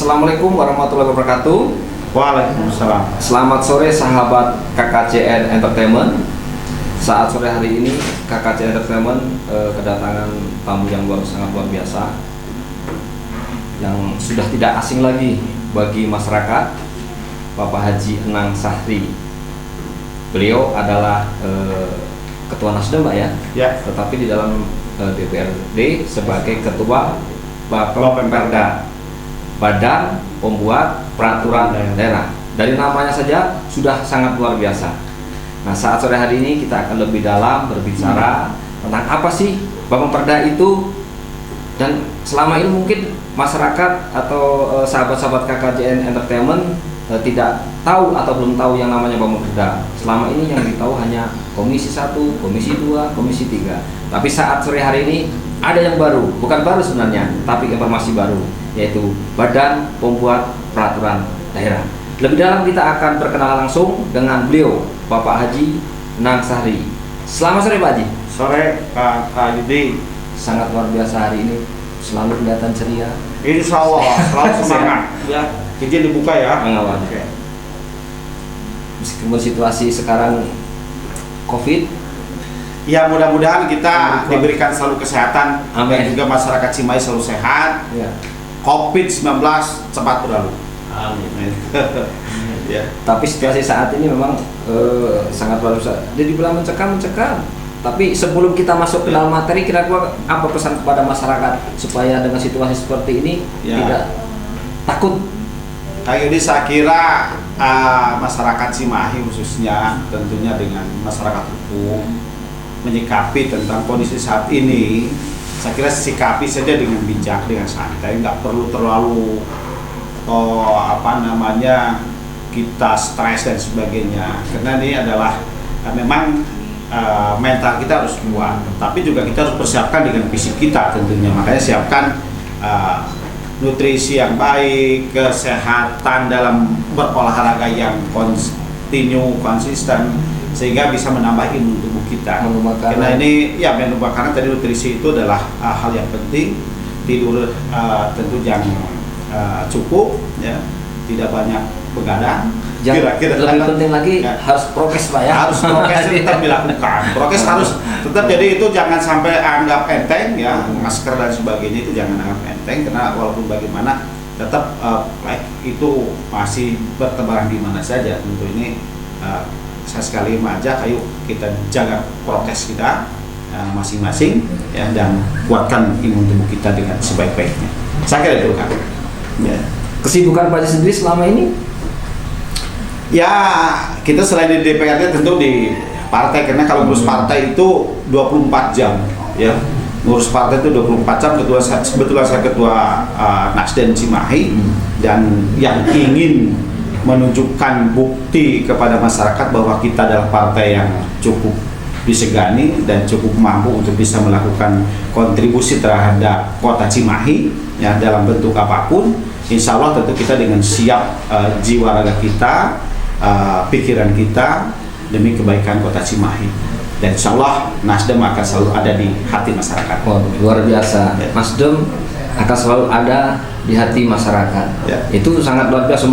Assalamualaikum warahmatullahi wabarakatuh. Waalaikumsalam. Selamat sore sahabat KKCN Entertainment. Saat sore hari ini KKCN Entertainment kedatangan tamu yang sangat luar biasa, yang sudah tidak asing lagi bagi masyarakat, Bapak Haji Enang Sahri. Beliau adalah Ketua Nasdem, Pak ya? Ya. Tetapi di dalam DPRD sebagai Ketua Bapemperda, Badan Pembuat Peraturan Daerah. Dari namanya saja sudah sangat luar biasa. Nah, saat sore hari ini kita akan lebih dalam berbicara tentang apa sih Bapemperda itu, dan selama ini mungkin masyarakat atau sahabat-sahabat KKCN Entertainment tidak tahu atau belum tahu yang namanya Bapemperda. Selama ini yang ditahu hanya Komisi 1, Komisi 2, Komisi 3. Tapi saat sore hari ini ada yang baru, bukan baru sebenarnya, tapi informasi baru, yaitu Badan Pembuat Peraturan Daerah. Lebih dalam kita akan berkenalan langsung dengan beliau, Bapak Haji Enang Sahri. Selamat sore Pak Haji. Sore Pak Yudi. Sangat luar biasa hari ini, selalu kelihatan ceria. Insya Allah selalu semangat. Ya, izin dibuka ya. Mengawal. Oke. Meskipun situasi sekarang COVID, ya mudah-mudahan kita diberikan selalu kesehatan. Amin. Dan juga masyarakat Cimahi selalu sehat. ya. COVID-19 cepat berlalu. Amin. Ya. Tapi situasi saat ini memang sangat luar biasa. Jadi bilang mencekam. Tapi sebelum kita masuk ke dalam materi, kira-kira apa pesan kepada masyarakat supaya dengan situasi seperti ini tidak takut? Kak Yudi, saya kira masyarakat Cimahi khususnya tentunya dengan masyarakat hukum menyikapi tentang kondisi saat ini, saya kira sikapi saja dengan bijak, dengan santai, nggak perlu terlalu kita stres dan sebagainya, karena ini adalah memang mental kita harus kuat, tapi juga kita harus persiapkan dengan fisik kita tentunya. Makanya siapkan nutrisi yang baik, kesehatan dalam berolahraga yang konsisten, sehingga bisa menambah imun tubuh kita. Karena ini ya karena tadi nutrisi itu adalah hal yang penting. Tidur tentu jangan cukup, ya, tidak banyak begadang. Kira-kira lebih penting lagi harus prokes Pak ya. Harus prokes tetap dilakukan. Prokes harus tetap, jadi itu jangan sampai anggap enteng ya, masker dan sebagainya itu jangan anggap enteng, karena walaupun bagaimana tetap itu masih bertebaran di mana saja. Tentu ini saya sekali mengajak, ayo kita jaga prokes kita masing-masing ya, dan kuatkan imun tubuh kita dengan sebaik-baiknya. Saya kira itu kan. Ya. Kesibukan Pak Haji sendiri selama ini? Ya, kita selain di DPRD tentu di partai, karena kalau ngurus partai itu 24 jam ya. Ngurus partai itu 24 jam. Sebetulnya saya ketua Nasdem Cimahi, dan yang ingin menunjukkan bukti kepada masyarakat bahwa kita adalah partai yang cukup disegani dan cukup mampu untuk bisa melakukan kontribusi terhadap kota Cimahi ya, dalam bentuk apapun. Insya Allah tentu kita dengan siap jiwa raga kita, pikiran kita demi kebaikan kota Cimahi, dan insya Allah Nasdem akan selalu ada di hati masyarakat. Luar biasa. Ya. Nasdem akan selalu ada di hati masyarakat. Ya. Itu sangat luar biasa,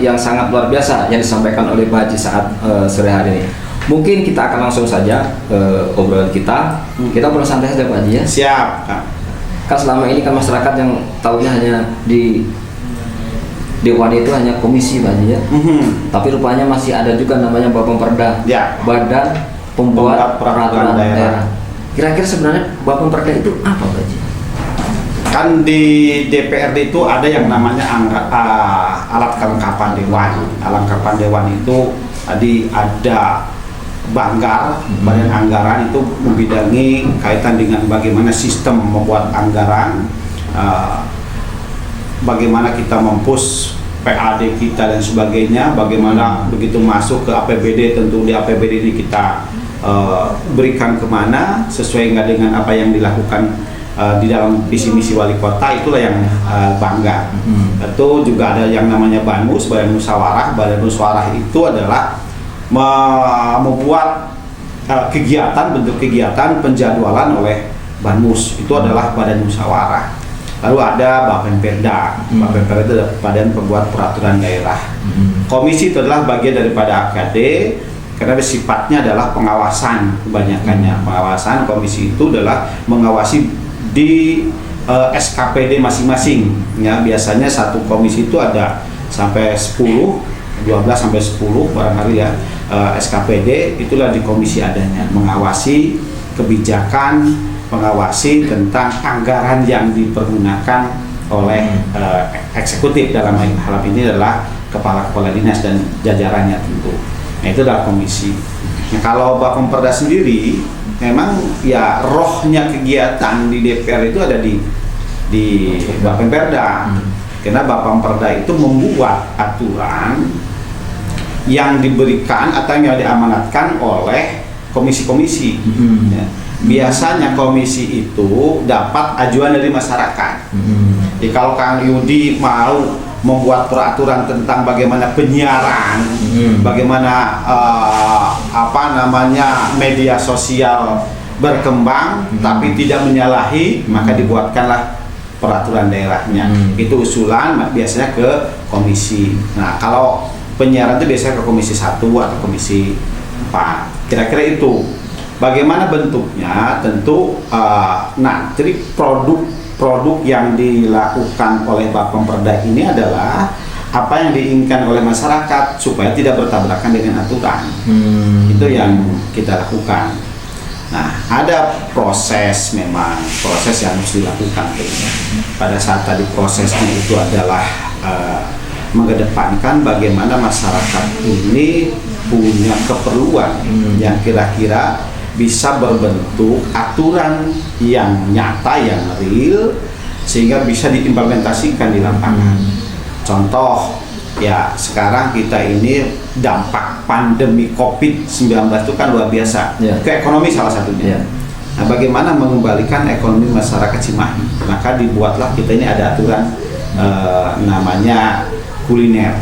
yang sangat luar biasa yang disampaikan oleh Pak Haji saat sore hari ini. Mungkin kita akan langsung saja obrolan kita. Kita boleh santai saja Pak Haji ya. Siap. Kan selama ini kan masyarakat yang tahunya hanya di Dewan itu hanya komisi Pak Haji ya. Tapi rupanya masih ada juga namanya Bapemperda, ya. Badan Pembuat Peraturan Daerah. Kira-kira sebenarnya Bapemperda itu apa Pak Haji? Kan di DPRD itu ada yang namanya alat kelengkapan dewan. Alat kelengkapan dewan itu tadi ada Banggar, Badan Anggaran, itu membidangi kaitan dengan bagaimana sistem membuat anggaran, bagaimana kita mempush PAD kita dan sebagainya, bagaimana begitu masuk ke APBD, tentu di APBD ini kita berikan kemana sesuai nggak dengan apa yang dilakukan di dalam visi misi wali kota. Itulah yang Banggar. Itu juga ada yang namanya Banmus, Badan Musyawarah. Badan Musyawarah itu adalah membuat bentuk kegiatan penjadwalan oleh Banmus. Itu adalah Badan Musyawarah. Lalu ada Bapemperda. Bapemperda itu adalah Badan Pembuat Peraturan Daerah. Komisi itu adalah bagian daripada AKD karena sifatnya adalah pengawasan kebanyakannya. Pengawasan komisi itu adalah mengawasi di SKPD masing-masing. Ya, biasanya satu komisi itu ada sampai 10, 12 sampai 10 barangkali ya. SKPD itulah di komisi adanya mengawasi kebijakan, mengawasi tentang anggaran yang dipergunakan oleh eksekutif, dalam hal ini adalah kepala-kepala dinas dan jajarannya tentu. Nah, itu adalah komisi. Nah, kalau Bapemperda sendiri memang ya rohnya kegiatan di DPR itu ada di Bapemperda. Karena Bapemperda itu membuat aturan yang diberikan atau yang diamanatkan oleh komisi-komisi. Ya. Biasanya komisi itu dapat ajuan dari masyarakat. Jadi kalau Kang Yudi mau membuat peraturan tentang bagaimana penyiaran, bagaimana media sosial berkembang, tapi tidak menyalahi, maka dibuatkanlah peraturan daerahnya. Itu usulan biasanya ke komisi. Nah, kalau penyiaran itu biasanya ke komisi 1 atau komisi 4. Kira-kira itu. Bagaimana bentuknya? Tentu nanti produk yang dilakukan oleh Bapemperda ini adalah apa yang diinginkan oleh masyarakat supaya tidak bertabrakan dengan aturan. Itu yang kita lakukan. Nah, ada proses yang harus dilakukan. Pada saat tadi prosesnya itu adalah mengedepankan bagaimana masyarakat ini punya keperluan yang kira-kira bisa berbentuk aturan yang nyata, yang real, sehingga bisa diimplementasikan di lapangan. Contoh, ya sekarang kita ini dampak pandemi COVID-19 itu kan luar biasa, ke ekonomi salah satunya. Nah, bagaimana mengembalikan ekonomi masyarakat Cimahi? Maka dibuatlah kita ini ada aturan namanya kuliner.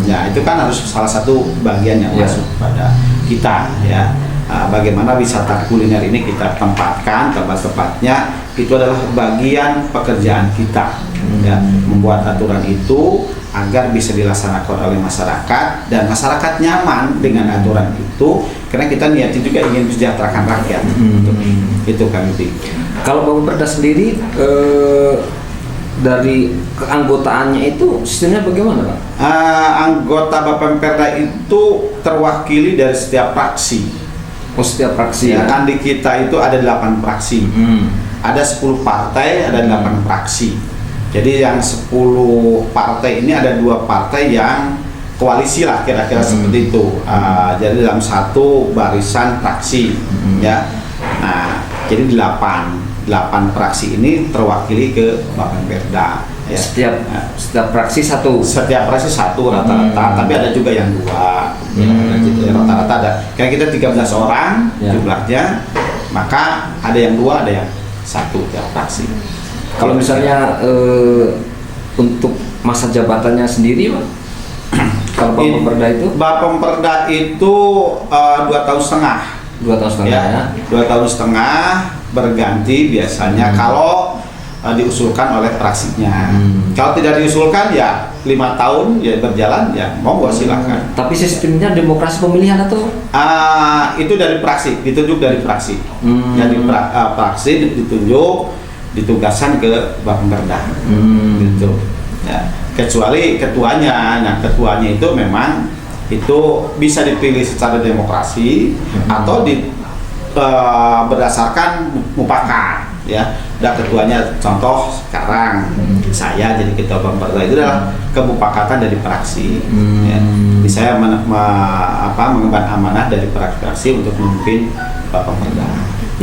Ya, itu kan harus salah satu bagian yang masuk pada kita, ya. Bagaimana wisata kuliner ini kita tempatkan tempat-tempatnya, itu adalah bagian pekerjaan kita, ya, membuat aturan itu agar bisa dilaksanakan oleh masyarakat dan masyarakat nyaman dengan aturan itu, karena kita niatnya juga ingin mensejahterakan rakyat. Itu kan. Kalau Bapemperda sendiri dari keanggotaannya itu sistemnya bagaimana, Pak? Anggota Bapemperda itu terwakili dari setiap fraksi. Setiap fraksi ya? Kan di kita itu ada 8 fraksi. Ada 10 partai, ada 8 fraksi. Jadi yang 10 partai ini ada 2 partai yang koalisi lah, kira-kira seperti itu. Jadi dalam satu barisan fraksi, ya. Nah, jadi 8 fraksi ini terwakili ke Bapemperda. Ya. Setiap fraksi satu. Setiap fraksi satu rata-rata, tapi ada juga yang 2. Ya, rata-rata ada. Kayak kita 13 orang jumlahnya, maka ada yang 2, ada yang 1 tiap fraksi. Kalau misalnya untuk masa jabatannya sendiri, Pak? Kalau Bapemperda itu? Bapemperda itu 2 tahun setengah. 2 tahun setengah ya? 2 tahun setengah berganti biasanya kalau diusulkan oleh fraksinya. Kalau tidak diusulkan ya 5 tahun ya berjalan, ya monggo silakan. Tapi sistemnya demokrasi pemilihan atau? Itu dari fraksi, ditunjuk dari fraksi. Jadi fraksi ditunjuk, ditugaskan ke Bapemperda. Gitu. Ya. Kecuali ketuanya, nah ketuanya itu memang itu bisa dipilih secara demokrasi atau berdasarkan mufakat, ya. Dan ketuanya, contoh sekarang saya jadi ketua Bapemperda, itu adalah kemufakatan dari fraksi. Ya. Jadi saya mengemban amanah dari fraksi untuk memimpin Bapemperda.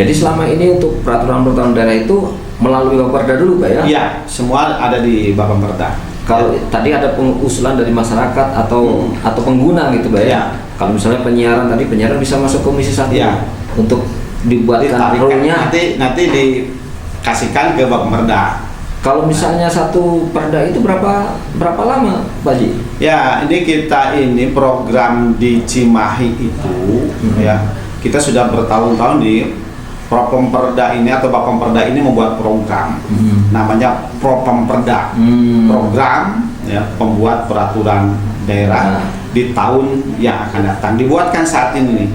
Jadi selama ini untuk peraturan daerah itu melalui Bapemperda dulu, Pak ya? Iya, semua ada di Bapemperda. Kalau tadi ada pengusulan dari masyarakat atau pengguna gitu, Pak ya? Kalau misalnya penyiaran bisa masuk komisi 1 untuk dibuatkan rule-nya. Nanti dikasihkan ke Bapemperda. Kalau misalnya satu perda itu berapa lama, Pak Ji? Ya, ini program di Cimahi itu ya, kita sudah bertahun-tahun di Propemperda ini atau Bapemperda ini membuat program namanya Propemperda, program ya pembuat peraturan daerah di tahun yang akan datang. Dibuatkan saat ini nih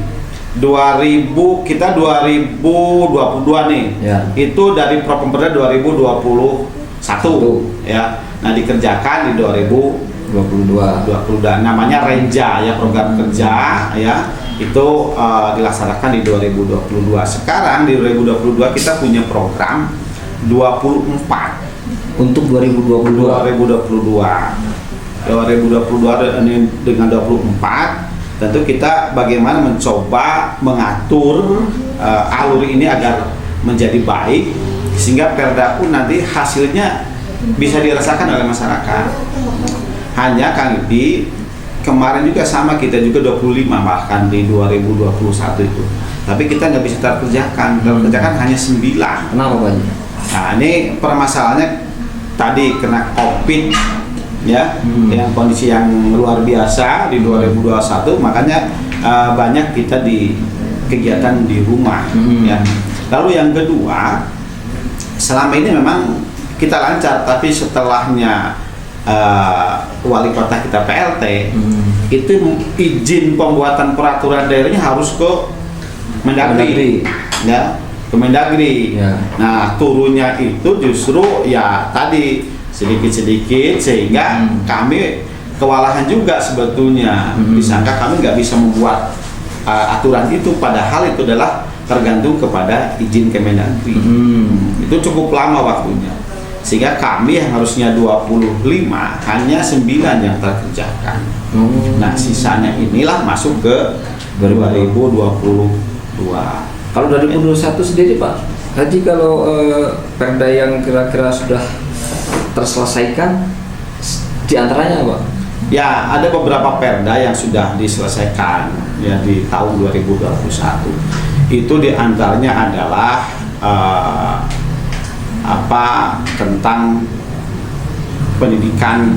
2022 nih Ya. itu dari Propemperda 2021 ya. Nah dikerjakan di 2022 namanya Renja ya, program kerja ya, itu dilaksanakan di 2022. Sekarang di 2022 kita punya program 24 Untuk 2022. 2022 ini dengan 24 tentu kita bagaimana mencoba mengatur alur ini agar menjadi baik sehingga Perda pun nanti hasilnya bisa dirasakan oleh masyarakat. Hanya Kang di kemarin juga sama, kita juga 25 bahkan di 2021 itu, tapi kita nggak bisa terkerjakan hanya 9. Kenapa Pak Haji? Nah ini permasalahannya tadi kena COVID ya, dengan kondisi yang luar biasa di 2021, makanya banyak kita di kegiatan di rumah ya. Lalu yang kedua, selama ini memang kita lancar, tapi setelahnya wali kota kita PLT itu izin pembuatan peraturan daerahnya harus ke Mendagri ya, ke Mendagri Ya. Nah turunnya itu justru ya tadi sedikit-sedikit sehingga kami kewalahan juga sebetulnya, disangka kami nggak bisa membuat aturan itu, padahal itu adalah tergantung kepada izin Kemendagri. Itu cukup lama waktunya, sehingga kami yang harusnya 25 hanya 9 yang terkerjakan. Nah sisanya inilah masuk ke 2022. Kalau 2021 sendiri Pak Haji, kalau perda yang kira-kira sudah terselesaikan diantaranya Pak? Ya ada beberapa perda yang sudah diselesaikan ya di tahun 2021. Itu diantaranya adalah tentang pendidikan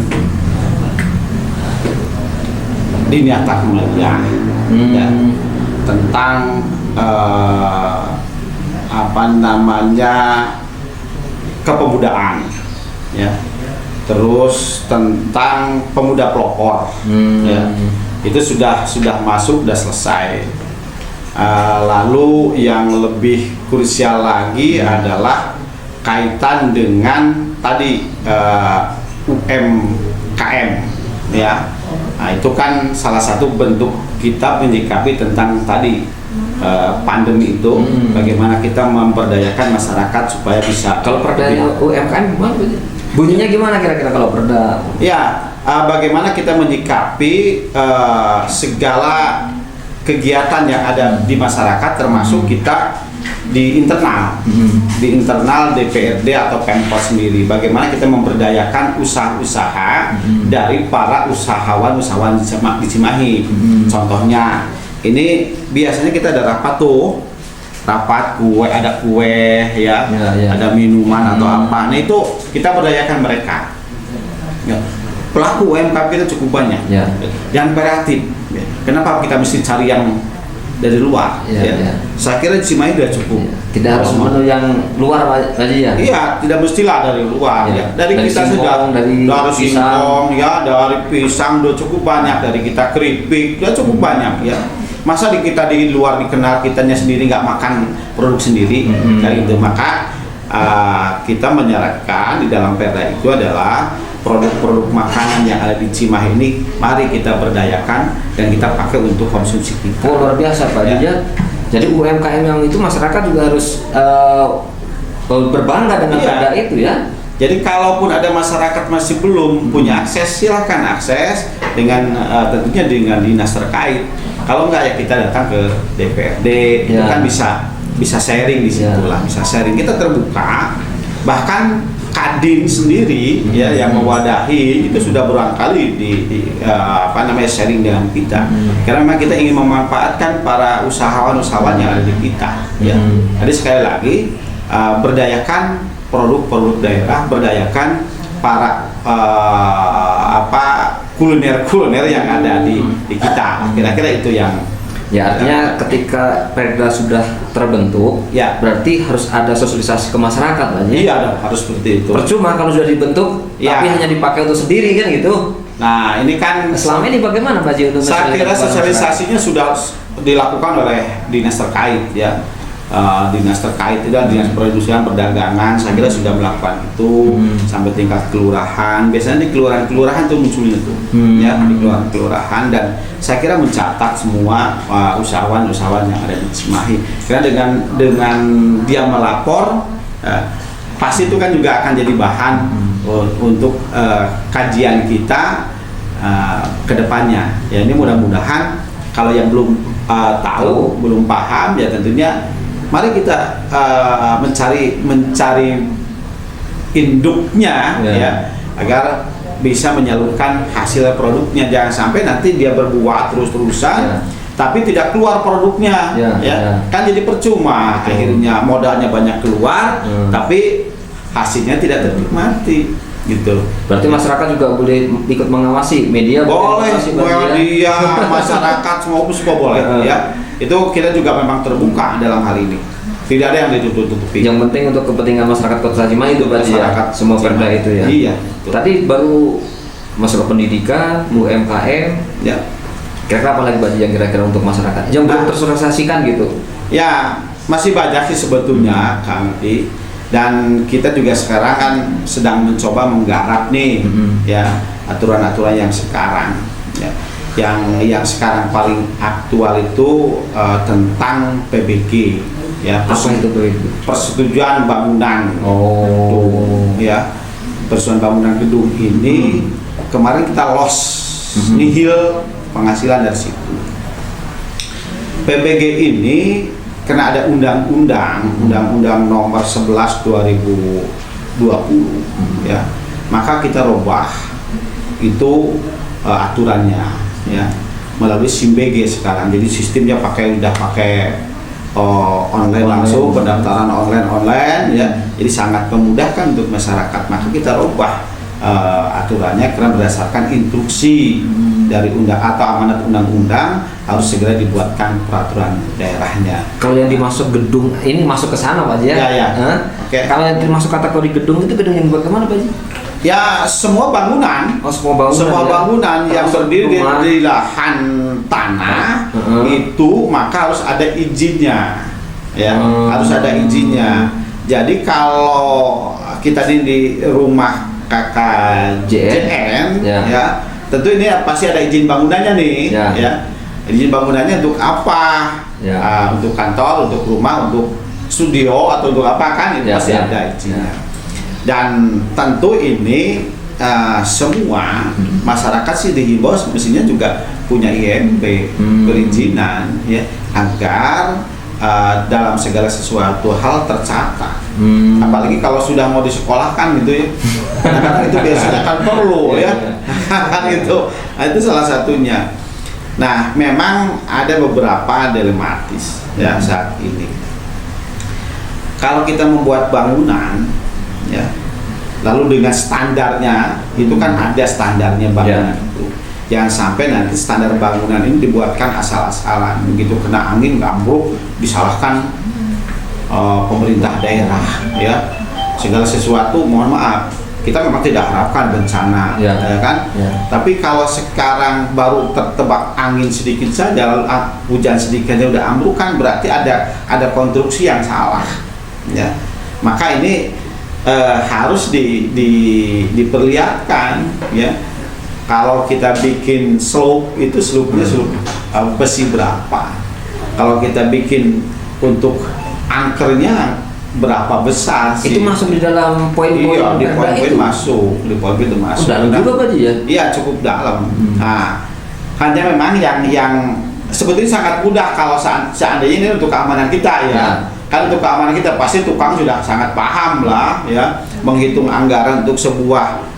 dini atas mulia ya, tentang kepemudaan ya, terus tentang pemuda pelopor ya, itu sudah masuk, sudah selesai. Lalu yang lebih krusial lagi adalah kaitan dengan tadi UMKM ya. Nah itu kan salah satu bentuk kita menyikapi tentang tadi pandemi itu, bagaimana kita memberdayakan masyarakat supaya bisa. Kalau perda UMKM gimana? Bunyinya gimana kira-kira kalau perda? Ya, bagaimana kita menyikapi segala kegiatan yang ada di masyarakat, termasuk kita di internal DPRD atau Pemkot sendiri, bagaimana kita memberdayakan usaha-usaha dari para usahawan di Cimahi. Contohnya ini biasanya kita ada rapat kue, ada kue ya, ada minuman atau apa. Nah itu kita berdayakan mereka ya. Pelaku UMKM kita cukup banyak yang kreatif ya. Kenapa kita mesti cari yang dari luar ya. Saya kira di Cimahi sudah cukup. Tidak harus menu yang luar aja ya? Iya, tidak mestilah dari luar ya. Dari kita sudah dari singkong ya, dari pisang sudah cukup banyak, dari kita keripik sudah cukup banyak ya. Masa kita di luar dikenal kitanya sendiri nggak makan produk sendiri kayak gitu. Maka kita menyarankan di dalam perda itu adalah produk-produk makanan yang ada di Cimahi ini mari kita berdayakan dan kita pakai untuk konsumsi kita. Oh luar biasa Pak ya. Jadi UMKM yang itu masyarakat juga harus berbangga dengan perda itu ya. Jadi kalaupun ada masyarakat masih belum punya akses, silahkan akses dengan tentunya dengan dinas terkait. Kalau enggak ya kita datang ke DPRD, itu kan bisa sharing di situ lah, bisa sharing. Kita terbuka, bahkan Kadin sendiri ya yang mewadahi itu sudah berulang kali di sharing dengan kita. Karena memang kita ingin memanfaatkan para usahawan yang ada di kita. Ya. Jadi sekali lagi berdayakan produk-produk daerah, berdayakan para kuliner yang ada di kita. Kira-kira itu yang Ya, artinya ketika Perda sudah terbentuk, Ya. berarti harus ada sosialisasi ke masyarakat, Pak Haji. Iya dong, harus seperti itu. Percuma kalau sudah dibentuk, Ya. tapi hanya dipakai untuk sendiri kan gitu. Nah, ini kan Selama ini bagaimana Pak Haji untuk saya kira kepada sosialisasinya sudah dilakukan oleh dinas terkait ya. Dinas terkait itu dinas perindustrian perdagangan saya kira sudah melakukan itu sampai tingkat kelurahan. Biasanya di kelurahan tuh munculnya tuh ya, di kelurahan, dan saya kira mencatat semua usahawan yang ada di Cimahi. Karena dengan dia melapor pasti itu kan juga akan jadi bahan untuk kajian kita ke depannya. Ya, ini mudah-mudahan kalau yang belum tahu, belum paham, ya tentunya mari kita mencari induknya ya, agar bisa menyalurkan hasil produknya. Jangan sampai nanti dia berbuat terus-terusan tapi tidak keluar produknya kan jadi percuma. Akhirnya modalnya banyak keluar tapi hasilnya tidak ternikmati gitu. Berarti masyarakat juga boleh ikut mengawasi, media boleh, mengawasi, Pak Haji, media, masyarakat semua boleh ya. Itu kita juga memang terbuka dalam hal ini. Tidak ada yang ditutup-tutupi. Yang penting untuk kepentingan masyarakat Kota Cimahi itu Pak Haji, Masyarakat semua Perda Cimahi. itu ya. Iya, betul. Tadi baru masuk ke pendidikan, UMKM. Ya. Kira-kira apa lagi Pak Haji yang kira-kira untuk masyarakat yang belum tersosialisasikan gitu? Ya, masih banyak sih sebetulnya Kang Edi. Dan kita juga sekarang kan sedang mencoba menggarap nih ya aturan-aturan yang sekarang ya. Yang sekarang paling aktual itu tentang PBG ya, Apa itu PBG? persetujuan bangunan. Oh. Ya, persetujuan bangunan gedung ini kemarin kita loss nihil penghasilan dari situ. PBG ini karena ada undang-undang nomor 11 2020 ya, maka kita robah itu aturannya ya melalui SIMBG sekarang. Jadi sistemnya udah pakai online langsung, pendaftaran online ya. Jadi sangat memudahkan untuk masyarakat. Maka kita robah aturannya karena berdasarkan instruksi dari amanat undang-undang harus segera dibuatkan peraturan daerahnya. Kalau yang dimasuk gedung ini masuk ke sana Pak Haji ya? Ya. Oke. Kalau yang dimasuk kategori gedung itu gedung yang bagaimana Pak Haji? Ya, semua bangunan. Semua bangunan Yang berdiri di lahan tanah itu maka harus ada izinnya. Ya, harus ada izinnya. Jadi kalau kita di rumah KKJN ya, tentu ini pasti ada izin bangunannya nih ya. Izin bangunannya untuk apa? Untuk kantor, untuk rumah, untuk studio atau untuk apa kan itu pasti ada izinnya. Dan tentu ini semua masyarakat sih dihimbau mestinya juga punya IMB perizinan ya, agar dalam segala sesuatu hal tercatat. Apalagi kalau sudah mau disekolahkan gitu ya, kadang-kadang itu biasanya kan perlu ya kan itu. Nah, itu salah satunya. Nah, memang ada beberapa dilematis ya saat ini. Kalau kita membuat bangunan ya, lalu dengan standarnya itu kan ada standarnya bangunan itu. Jangan sampai nanti standar bangunan ini dibuatkan asal-asalan, begitu kena angin ambruk disalahkan pemerintah daerah ya. Segala sesuatu mohon maaf, kita memang tidak harapkan bencana ya kan. Tapi kalau sekarang baru tertebak angin sedikit saja, lalu hujan sedikit saja udah ambruk, kan berarti ada konstruksi yang salah ya. Maka ini harus diperlihatkan ya. Kalau kita bikin slope itu slope-nya slope besi berapa, kalau kita bikin untuk angkernya berapa besar sih. Itu masuk di dalam poin-poin. Iya, di poin-poin masuk, di poin itu masuk. Dalam juga Pak Haji ya? Iya, cukup dalam. Nah, hanya memang yang sebetulnya sangat mudah kalau seandainya ini untuk keamanan kita ya. Kan untuk keamanan kita pasti tukang sudah sangat paham lah ya, menghitung anggaran untuk sebuah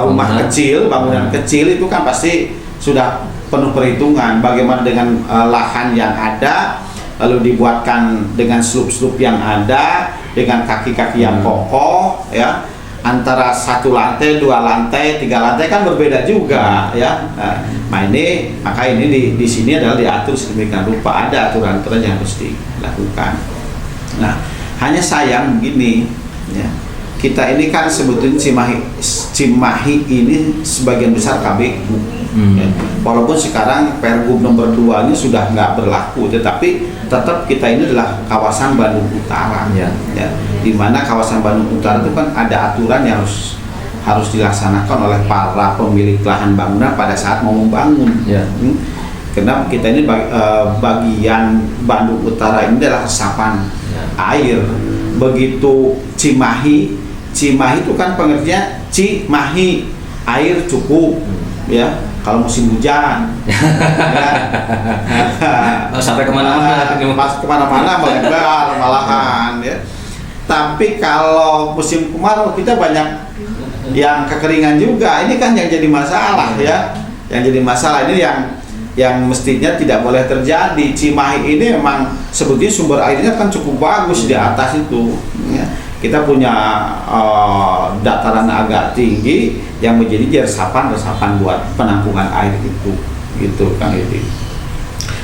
rumah kecil, bangunan kecil itu kan pasti sudah penuh perhitungan. Bagaimana dengan lahan yang ada, lalu dibuatkan dengan slope-slope yang ada, dengan kaki-kaki yang kokoh ya. antara 1 lantai, 2 lantai, 3 lantai kan berbeda juga ya. Nah ini maka ini di sini adalah diatur sedemikian rupa, ada aturan-aturan yang harus dilakukan. Nah hanya sayang begini ya, kita ini kan sebetulnya Cimahi ini sebagian besar KBU ya. Walaupun sekarang Pergub nomor 2 ini sudah nggak berlaku, tetapi tetap kita ini adalah kawasan Bandung Utara ya. Di mana kawasan Bandung Utara itu kan ada aturan yang harus dilaksanakan oleh para pemilik lahan bangunan pada saat mau membangun ya. Karena kita ini bagian Bandung Utara ini adalah resapan air. Begitu Cimahi itu kan pengertiannya Cimahi, air cukup ya kalau musim hujan ya. Sampai kemana-mana melebar malahan ya. Tapi kalau musim kemarau kita banyak yang kekeringan juga. Ini kan yang jadi masalah ya, yang jadi masalah ini yang mestinya tidak boleh terjadi. Cimahi ini memang sebetulnya sumber airnya kan cukup bagus di atas itu ya. Kita punya dataran agak tinggi yang menjadi resapan buat penampungan air itu, gitu Kang Edi.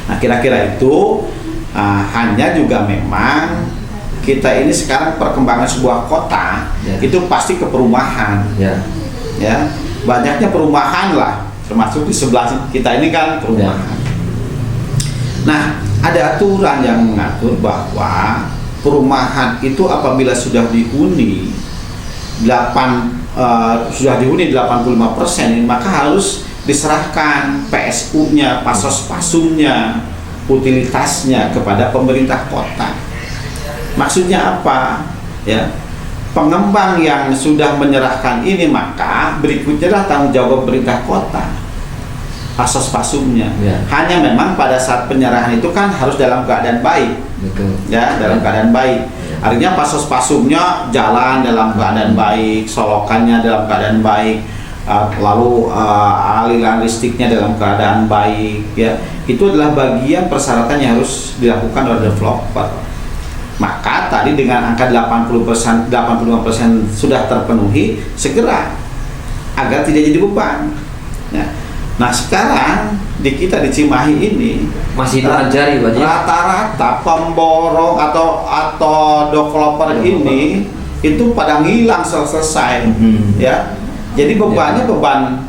Nah kira-kira itu hanya juga memang kita ini sekarang perkembangan sebuah kota itu pasti ke perumahan, ya banyaknya perumahan lah, termasuk di sebelah kita ini kan perumahan. Nah ada aturan yang mengatur bahwa perumahan itu apabila sudah dihuni 85%, maka harus diserahkan PSU-nya, pasos-pasumnya, utilitasnya kepada pemerintah kota. Maksudnya apa? Ya, pengembang yang sudah menyerahkan ini maka berikutnya adalah tanggung jawab pemerintah kota, pasos-pasumnya. Hanya memang pada saat penyerahan itu kan harus dalam keadaan baik. Betul. Ya, dalam keadaan baik. Artinya pasos-pasumnya jalan dalam keadaan baik, solokannya dalam keadaan baik, lalu aliran listriknya dalam keadaan baik ya. Itu adalah bagian persyaratan yang harus dilakukan oleh developer. Maka tadi dengan angka 85% sudah terpenuhi, segera agar tidak jadi beban. Ya. Nah sekarang di kita di Cimahi ini masih terjadi rata-rata pemborong atau developer ini itu pada ngilang selesai ya. Jadi bebannya beban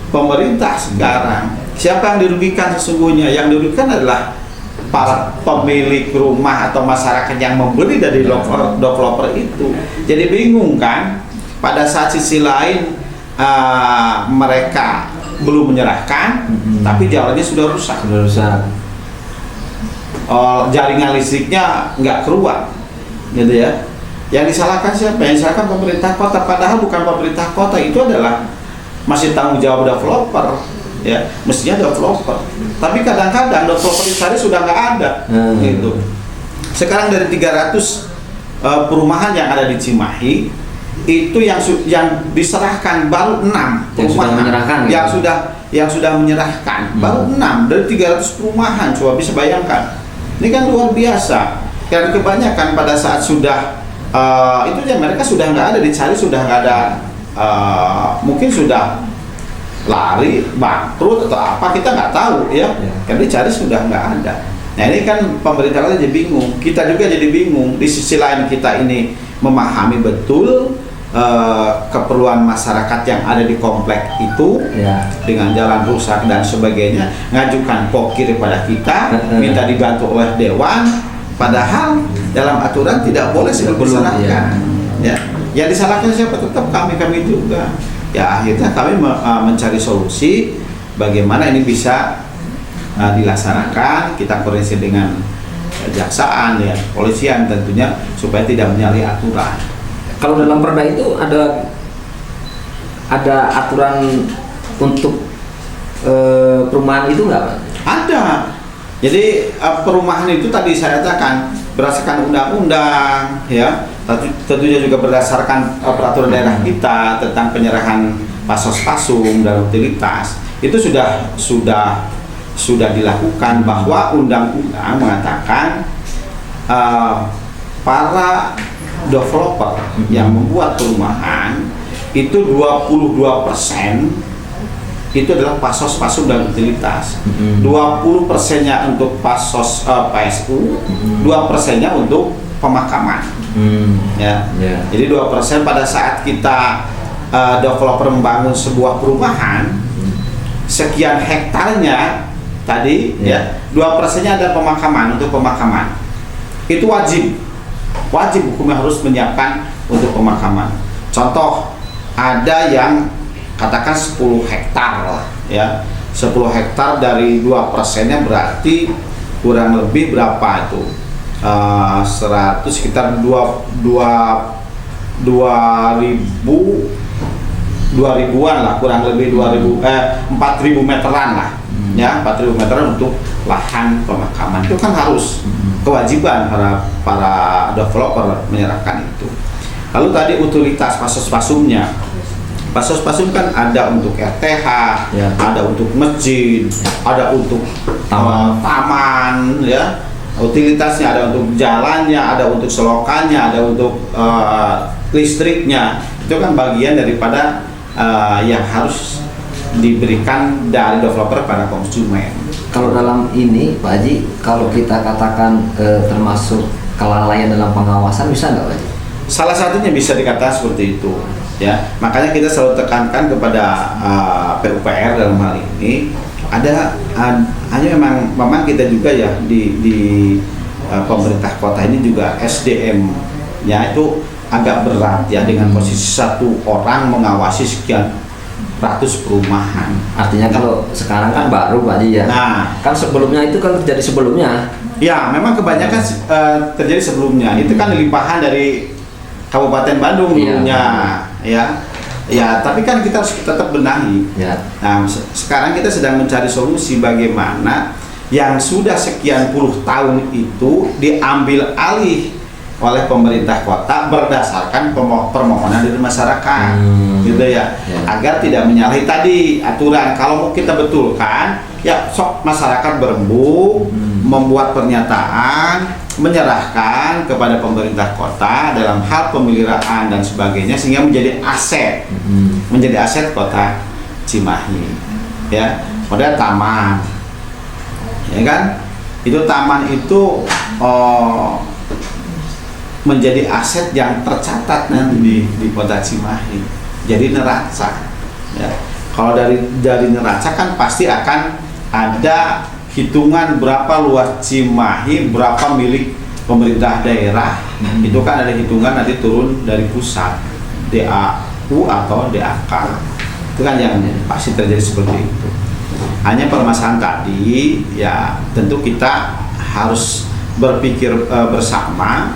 pemerintah sekarang. Siapa yang dirugikan sesungguhnya? Yang dirugikan adalah para pemilik rumah atau masyarakat yang membeli dari developer itu. Jadi bingung kan? Pada saat sisi lain mereka belum menyerahkan, tapi jalannya sudah rusak. Jaringan listriknya nggak keluar, gitu ya. Yang disalahkan siapa? Yang disalahkan pemerintah kota. Padahal bukan pemerintah kota, itu adalah masih tanggung jawab developer, ya. Mestinya developer. Tapi kadang-kadang developer dicari sudah nggak ada, gitu. Sekarang dari 300 perumahan yang ada di Cimahi, itu yang diserahkan baru 6 perumahan yang sudah menyerahkan baru 6 dari 300 perumahan. Coba bisa bayangkan, ini kan luar biasa. Karena kebanyakan pada saat sudah itu ya mereka sudah nggak ada, dicari sudah nggak ada, mungkin sudah lari bangkrut atau apa, kita nggak tahu ya. Karena dicari sudah nggak ada. Nah ini kan pemerintah jadi bingung, kita juga jadi bingung. Di sisi lain kita ini memahami betul keperluan masyarakat yang ada di komplek itu dengan jalan rusak dan sebagainya, ngajukan pokir kepada kita, minta dibantu oleh dewan, padahal dalam aturan tidak boleh disalahkan. Ya, yang disalahkan siapa? Tetap kami juga. Ya akhirnya kami mencari solusi bagaimana ini bisa dilaksanakan. Kita koordinasi dengan kejaksaan, ya, polisian tentunya supaya tidak menyalahi aturan. Kalau dalam perda itu ada aturan untuk perumahan itu nggak, Pak? Ada. Jadi perumahan itu tadi saya katakan berdasarkan undang-undang, ya, tentunya juga berdasarkan peraturan daerah kita tentang penyerahan pasos-pasum dan utilitas, itu sudah dilakukan, bahwa undang-undang mengatakan para developer yang membuat perumahan itu 22% itu adalah pasos-pasum dan utilitas. 20%-nya untuk pasos PSU, 2%-nya untuk pemakaman. Ya. Jadi 2% pada saat kita developer membangun sebuah perumahan, sekian hektarnya tadi ya 2%-nya ada pemakaman, untuk pemakaman. Itu wajib hukumnya harus menyiapkan untuk pemakaman. Contoh, ada yang katakan 10 hektar lah ya, 10 hektar dari 2%-nya berarti kurang lebih berapa itu, 100 sekitar 2.000-an lah, kurang lebih 4.000 meteran lah ya, 4.000 meteran untuk lahan pemakaman. Itu kan harus kewajiban para developer menyerahkan itu. Lalu tadi utilitas pasos-pasumnya, pasos-pasum kan ada untuk RTH, ada untuk masjid, ada untuk taman ya, utilitasnya ada untuk jalannya, ada untuk selokannya, ada untuk listriknya. Itu kan bagian daripada yang harus diberikan dari developer pada konsumen. Kalau dalam ini Pak Haji, kalau kita katakan termasuk kelalaian dalam pengawasan, bisa nggak Pak Haji? Salah satunya bisa dikatakan seperti itu ya, makanya kita selalu tekankan kepada PUPR dalam hal ini, hanya memang kita juga ya di pemerintah kota ini juga SDM-nya itu agak berat ya, dengan posisi satu orang mengawasi sekian ratus perumahan. Artinya kalau sekarang kan baru Pak Haji ya. Nah, kan sebelumnya itu kan terjadi sebelumnya. Ya, memang kebanyakan terjadi sebelumnya. Itu kan limpahan dari Kabupaten Bandung dulunya, ya. Tapi kan kita harus tetap benahi. Ya. Nah, sekarang kita sedang mencari solusi bagaimana yang sudah sekian puluh tahun itu diambil alih oleh pemerintah kota berdasarkan permohonan dari masyarakat, gitu ya. Agar tidak menyalahi tadi aturan. Kalau mau kita betulkan, ya sok masyarakat berembuk, membuat pernyataan, menyerahkan kepada pemerintah kota dalam hal pemeliharaan dan sebagainya, sehingga menjadi aset kota Cimahi ya. Pada taman ya kan, itu taman itu menjadi aset yang tercatat nanti di kota Cimahi, jadi neraca ya. Kalau dari neraca kan pasti akan ada hitungan berapa luas Cimahi, berapa milik pemerintah daerah. Itu kan ada hitungan nanti turun dari pusat, DAU atau DAK. Itu kan yang pasti terjadi seperti itu. Hanya permasalahan tadi ya, tentu kita harus berpikir bersama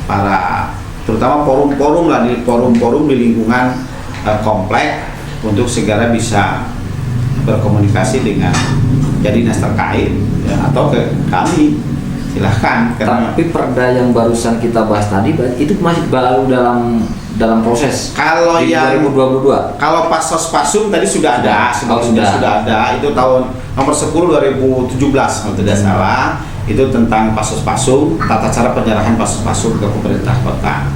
para, terutama forum-forum lah, di forum-forum di lingkungan komplek, untuk segera bisa berkomunikasi dengan dinas terkait ya, atau ke kami, silahkan. Tapi perda yang barusan kita bahas tadi itu masih baru dalam proses. Kalau yang 2022, kalau pasos-pasum tadi sudah ada, sudah ada. Itu tahun nomor 10 2017 kalau tidak salah. Itu tentang pasos-pasum, tata cara penyerahan pasos-pasum ke pemerintah kota.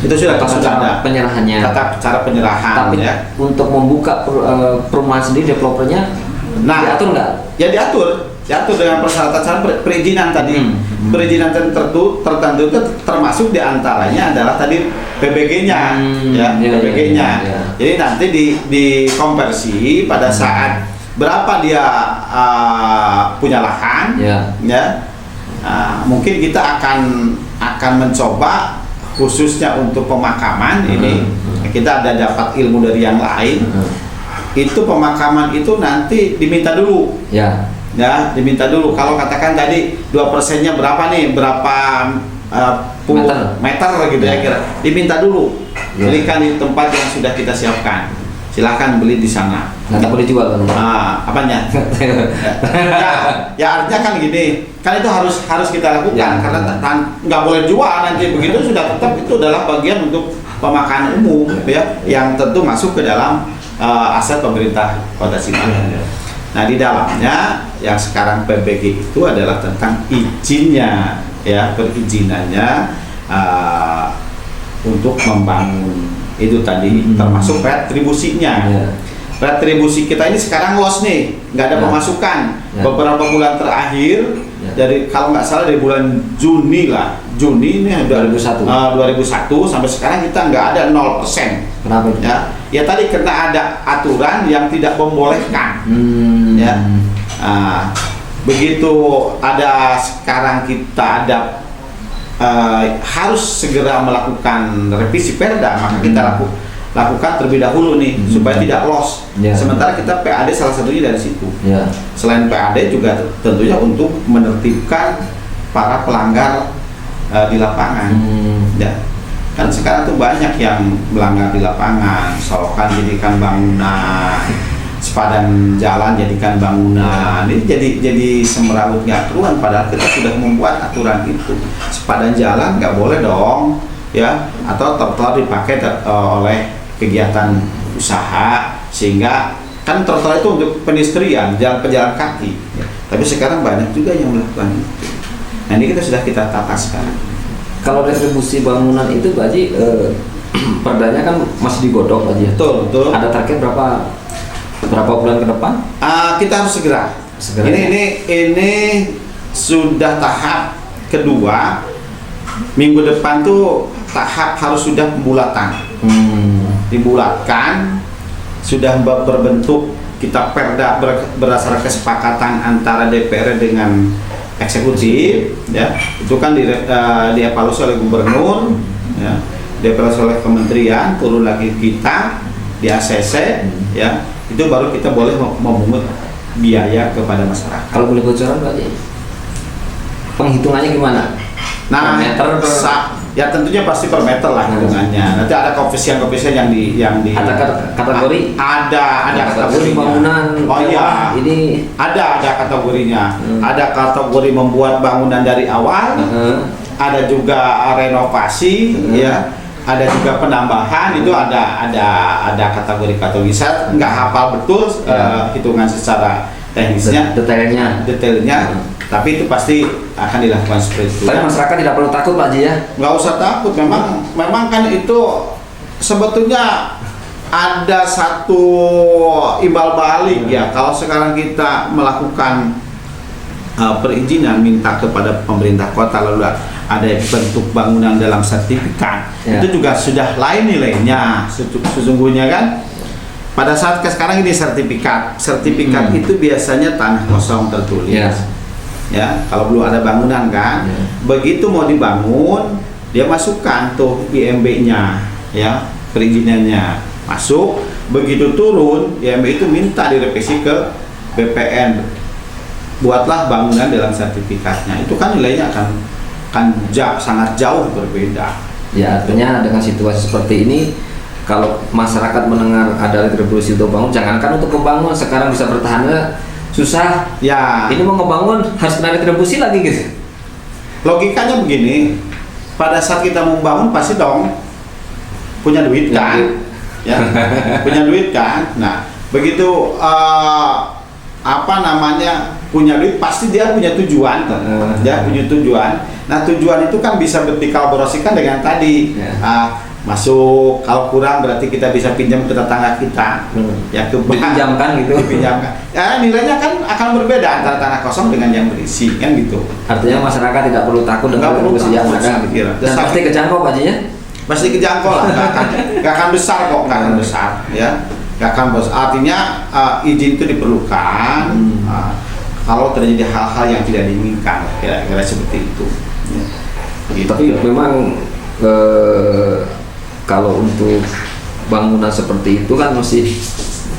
Itu sudah ada penyerahannya. Tata cara penyerahan. Tapi ya, untuk membuka perumahan sendiri, developernya diatur nggak? Ya diatur dengan persyaratan perizinan tadi. Perizinan tertentu itu termasuk diantaranya adalah tadi PBG-nya, PBG-nya. Jadi nanti dikonversi pada saat berapa dia punya lahan, mungkin kita akan mencoba khususnya untuk pemakaman ini. Kita ada dapat ilmu dari yang lain. Itu pemakaman itu nanti diminta dulu. Ya, diminta dulu. Kalau katakan tadi 2%-nya berapa nih? Berapa meter gitu ya kira. Diminta dulu. Belikan di tempat yang sudah kita siapkan. Silahkan beli di sana. Nggak boleh jual kan? Apanya? ya artinya kan gini. Kan itu harus kita lakukan karena nggak boleh jual nanti, begitu sudah tetap itu adalah bagian untuk pemakaman umum ya, yang tentu masuk ke dalam aset pemerintah Kota Cimahi. Nah, di dalamnya yang sekarang PBG itu adalah tentang izinnya ya, perizinannya untuk membangun itu tadi, termasuk retribusinya. Ya. Retribusi kita ini sekarang loss nih, nggak ada Ya. pemasukan. Ya. Beberapa bulan terakhir, Ya. dari kalau nggak salah dari bulan Juni ini 2001. 2001 sampai sekarang kita nggak ada 0%. Kenapa itu? Ya tadi karena ada aturan yang tidak membolehkan. Ya. Begitu ada sekarang kita ada harus segera melakukan revisi Perda, maka kita lakukan terlebih dahulu nih supaya tidak loss. Ya. Sementara kita PAD salah satunya dari situ. Ya. Selain PAD juga tentunya untuk menertibkan para pelanggar di lapangan. Ya. Kan sekarang tuh banyak yang melanggar di lapangan, solokan jadikan bangunan, sepadan jalan jadikan bangunan. Ini jadi semrawut nggak keruan, padahal kita sudah membuat aturan itu. Sepadan jalan nggak boleh dong, ya, atau trotoar dipakai oleh kegiatan usaha, sehingga kan trotoar itu untuk pedestrian, jalan pejalan kaki, ya. Tapi sekarang banyak juga yang melakukan itu. Nah ini sudah kita tata sekarang. Kalau retribusi bangunan itu Pak Haji, perdanya kan masih digodok Pak Haji. Betul. Ada target berapa bulan ke depan? Kita harus segera. Ini sudah tahap kedua. Minggu depan tuh tahap harus sudah pembulatan. Dibulatkan, sudah berbentuk kita perda berdasarkan kesepakatan antara DPR dengan eksekutif, ya. Itu kan dievaluasi oleh gubernur, ya. Dievaluasi oleh kementerian, turun lagi kita di ACC, ya. Itu baru kita boleh memungut biaya kepada masyarakat. Kalau boleh bocoran Pak Haji, penghitungannya gimana? Nah, Per meter, ya tentunya pasti per meter lah hitungannya. Nanti ada koefisien yang di ada kategori? Ada kategori kategorinya. bangunan. Oh iya, ini ada kategorinya. Ada kategori membuat bangunan dari awal. Ada juga renovasi, ya. Ada juga penambahan, itu ada kategori-kategori. Saya nggak hafal betul hitungan secara teknisnya, detailnya. Tapi itu pasti akan dilakukan seperti itu. Tapi masyarakat tidak perlu takut Pak Haji ya? Nggak usah takut, memang kan itu sebetulnya ada satu imbal balik ya. Kalau sekarang kita melakukan perizinan, minta kepada pemerintah kota, lalu ada bentuk bangunan dalam sertifikat, itu juga sudah lain nilainya sesungguhnya kan. Pada saat sekarang ini sertifikat itu biasanya tanah kosong tertulis. Ya, kalau belum ada bangunan kan, begitu mau dibangun dia masukkan tuh IMB-nya, ya, perizinannya masuk. Begitu turun IMB itu minta direvisi ke BPN, buatlah bangunan dalam sertifikatnya. Itu kan nilainya akan sangat jauh berbeda. Ya, artinya dengan situasi seperti ini, kalau masyarakat mendengar ada retribusi untuk bangun, jangankan untuk membangun, sekarang bisa bertahannya susah. Ya, ini mau ngebangun harus kena retribusi lagi gitu. Logikanya begini, pada saat kita mau bangun pasti dong punya duit kan, ya, punya duit kan. Nah, begitu punya duit pasti dia punya tujuan, dia punya tujuan. Nah, tujuan itu kan bisa dikolaborasikan dengan tadi. Masuk, kalau kurang berarti kita bisa pinjam ke tetangga kita, ya, ke bank, dipinjamkan gitu. Dipinjamkan. Ya, nilainya kan akan berbeda antara tanah kosong dengan yang berisi, kan gitu. Artinya masyarakat tidak perlu takut dengan retribusi yang ada. Dan pasti kejangkau Pak Haji ya? Pasti kejangkau lah, nggak akan besar kok, nggak akan besar, ya, nggak akan besar. Artinya izin itu diperlukan kalau terjadi hal-hal yang tidak diinginkan, kira-kira seperti itu. Ya. Gitu. Tapi memang kalau untuk bangunan seperti itu kan masih,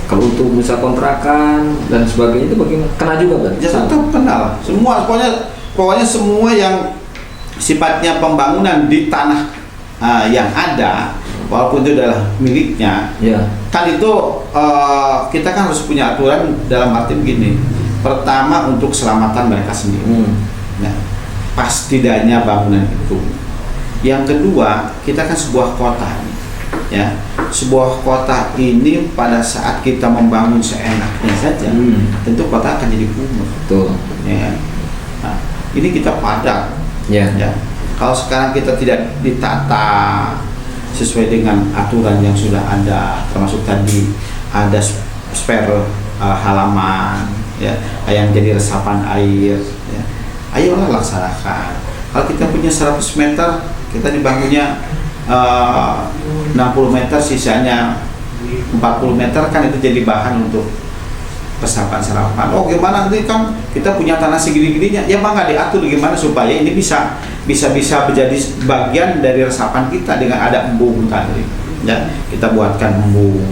kalau untuk misal kontrakan dan sebagainya itu bagaimana? Kena juga kan? Ya tetap kena. Semua, pokoknya semua yang sifatnya pembangunan di tanah yang ada, walaupun itu adalah miliknya, kan itu kita kan harus punya aturan dalam arti begini. Pertama untuk keselamatan mereka sendiri. Nah, pas tidaknya bangunan itu. Yang kedua, kita kan sebuah kota, ya. Sebuah kota ini pada saat kita membangun seenaknya saja, tentu kota akan jadi kumuh. Betul. Ya. Nah, ini kita padat, ya. Kalau sekarang kita tidak ditata, sesuai dengan aturan yang sudah ada, termasuk tadi ada spare halaman ya, yang jadi resapan air ya. Ayolah laksanakan. Kalau kita punya 100 meter, kita dibangunnya 60 meter, sisanya 40 meter, kan itu jadi bahan untuk resapan-serapan. Oh gimana nanti kan kita punya tanah segini-gininya, ya bang nggak diatur gimana supaya ini bisa menjadi bagian dari resapan kita dengan ada embung tadi ya, kita buatkan embung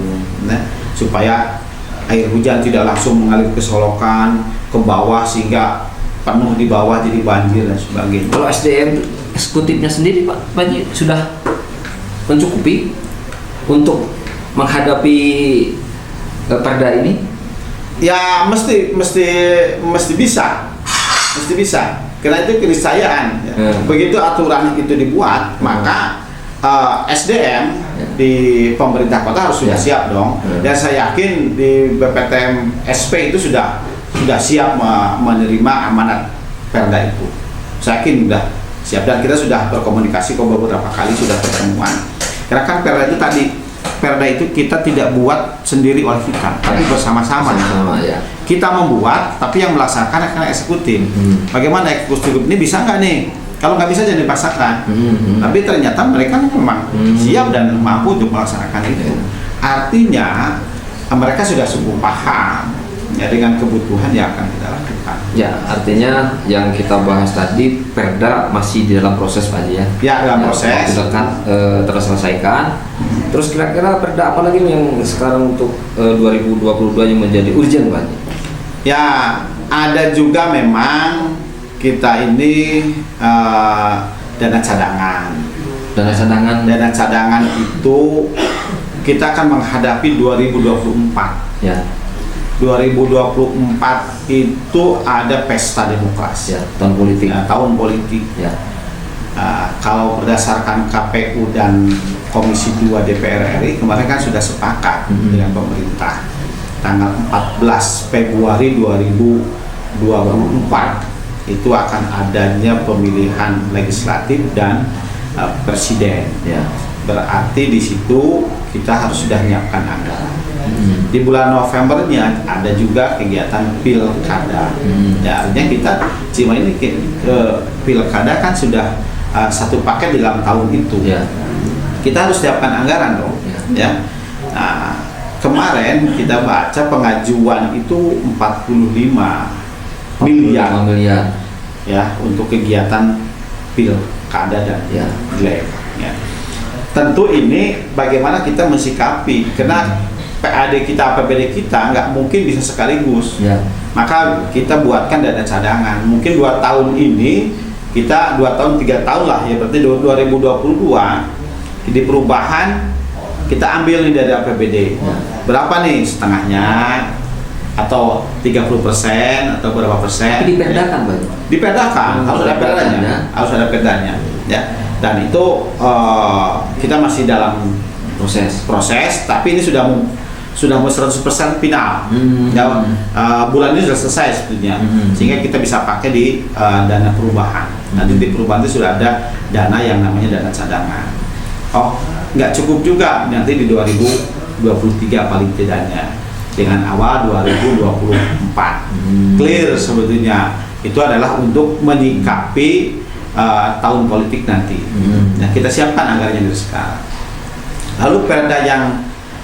ya, supaya air hujan tidak langsung mengalir ke solokan ke bawah sehingga penuh di bawah jadi banjir dan sebagainya. Kalau SDM eksekutifnya sendiri Pak Panji sudah mencukupi untuk menghadapi perda ini? Ya mesti bisa, karena itu keniscayaan ya. Begitu aturan itu dibuat, maka SDM di pemerintah kota harus sudah siap dong. Dan saya yakin di BPTM SP itu sudah siap menerima amanat perda itu. Saya yakin sudah siap, dan kita sudah berkomunikasi beberapa kali, sudah pertemuan. Karena kan perda itu kita tidak buat sendiri oleh kita, tapi bersama-sama. Ya. Kita membuat, tapi yang melaksanakan akan eksekutif. Bagaimana eksekutif ini bisa nggak nih? Kalau nggak bisa jangan dipaksakan. Tapi ternyata mereka memang siap dan mampu untuk melaksanakan itu. Artinya mereka sudah cukup paham ya dengan kebutuhan yang akan kita lakukan. Ya, artinya yang kita bahas tadi perda masih di dalam proses Pak Haji ya. Ya, dalam proses. Dekat terselesaikan. Terus kira-kira perda apa lagi yang sekarang untuk 2022 yang menjadi urgent Pak Haji? Ya, ada juga memang kita ini dana cadangan. Dana cadangan itu kita akan menghadapi 2024. Ya. 2024 itu ada pesta demokrasi. Ya, tahun politik. Ya, tahun politik. Ya. Kalau berdasarkan KPU dan Komisi 2 DPR RI kemarin kan sudah sepakat dengan pemerintah tanggal 14 Februari 2024 itu akan adanya pemilihan legislatif dan presiden. Ya. Berarti di situ kita harus sudah menyiapkan anggaran. Di bulan Novembernya ada juga kegiatan pilkada. Ya, artinya kita cuma ini pilkada kan sudah satu paket di dalam tahun itu. Ya. Kita harus siapkan anggaran dong. Ya. Nah, kemarin kita baca pengajuan itu 45 miliar ya untuk kegiatan pilkada dan pileg. Ya. Tentu ini bagaimana kita mensikapi, karena PAD kita, APBD kita nggak mungkin bisa sekaligus. Ya. Maka kita buatkan dana cadangan. Mungkin 2 tahun ini kita 2 tahun 3 tahun lah ya, berarti 2022 di perubahan kita ambil nih dari APBD. Berapa nih, setengahnya atau 30% atau berapa persen? Tapi diperdakan Pak. Diperdakan, harus ada perdanya, ya. Dan itu kita masih dalam proses, tapi ini sudah mau 100% final. Ya, bulan ini sudah selesai sebetulnya, sehingga kita bisa pakai di dana perubahan. Nanti di perubahan itu sudah ada dana yang namanya dana cadangan. Oh, nggak cukup juga nanti di 2023 paling tidaknya, dengan awal 2024 clear sebetulnya itu adalah untuk menyikapi tahun politik nanti. Nah, kita siapkan anggarannya dari sekarang. Lalu perda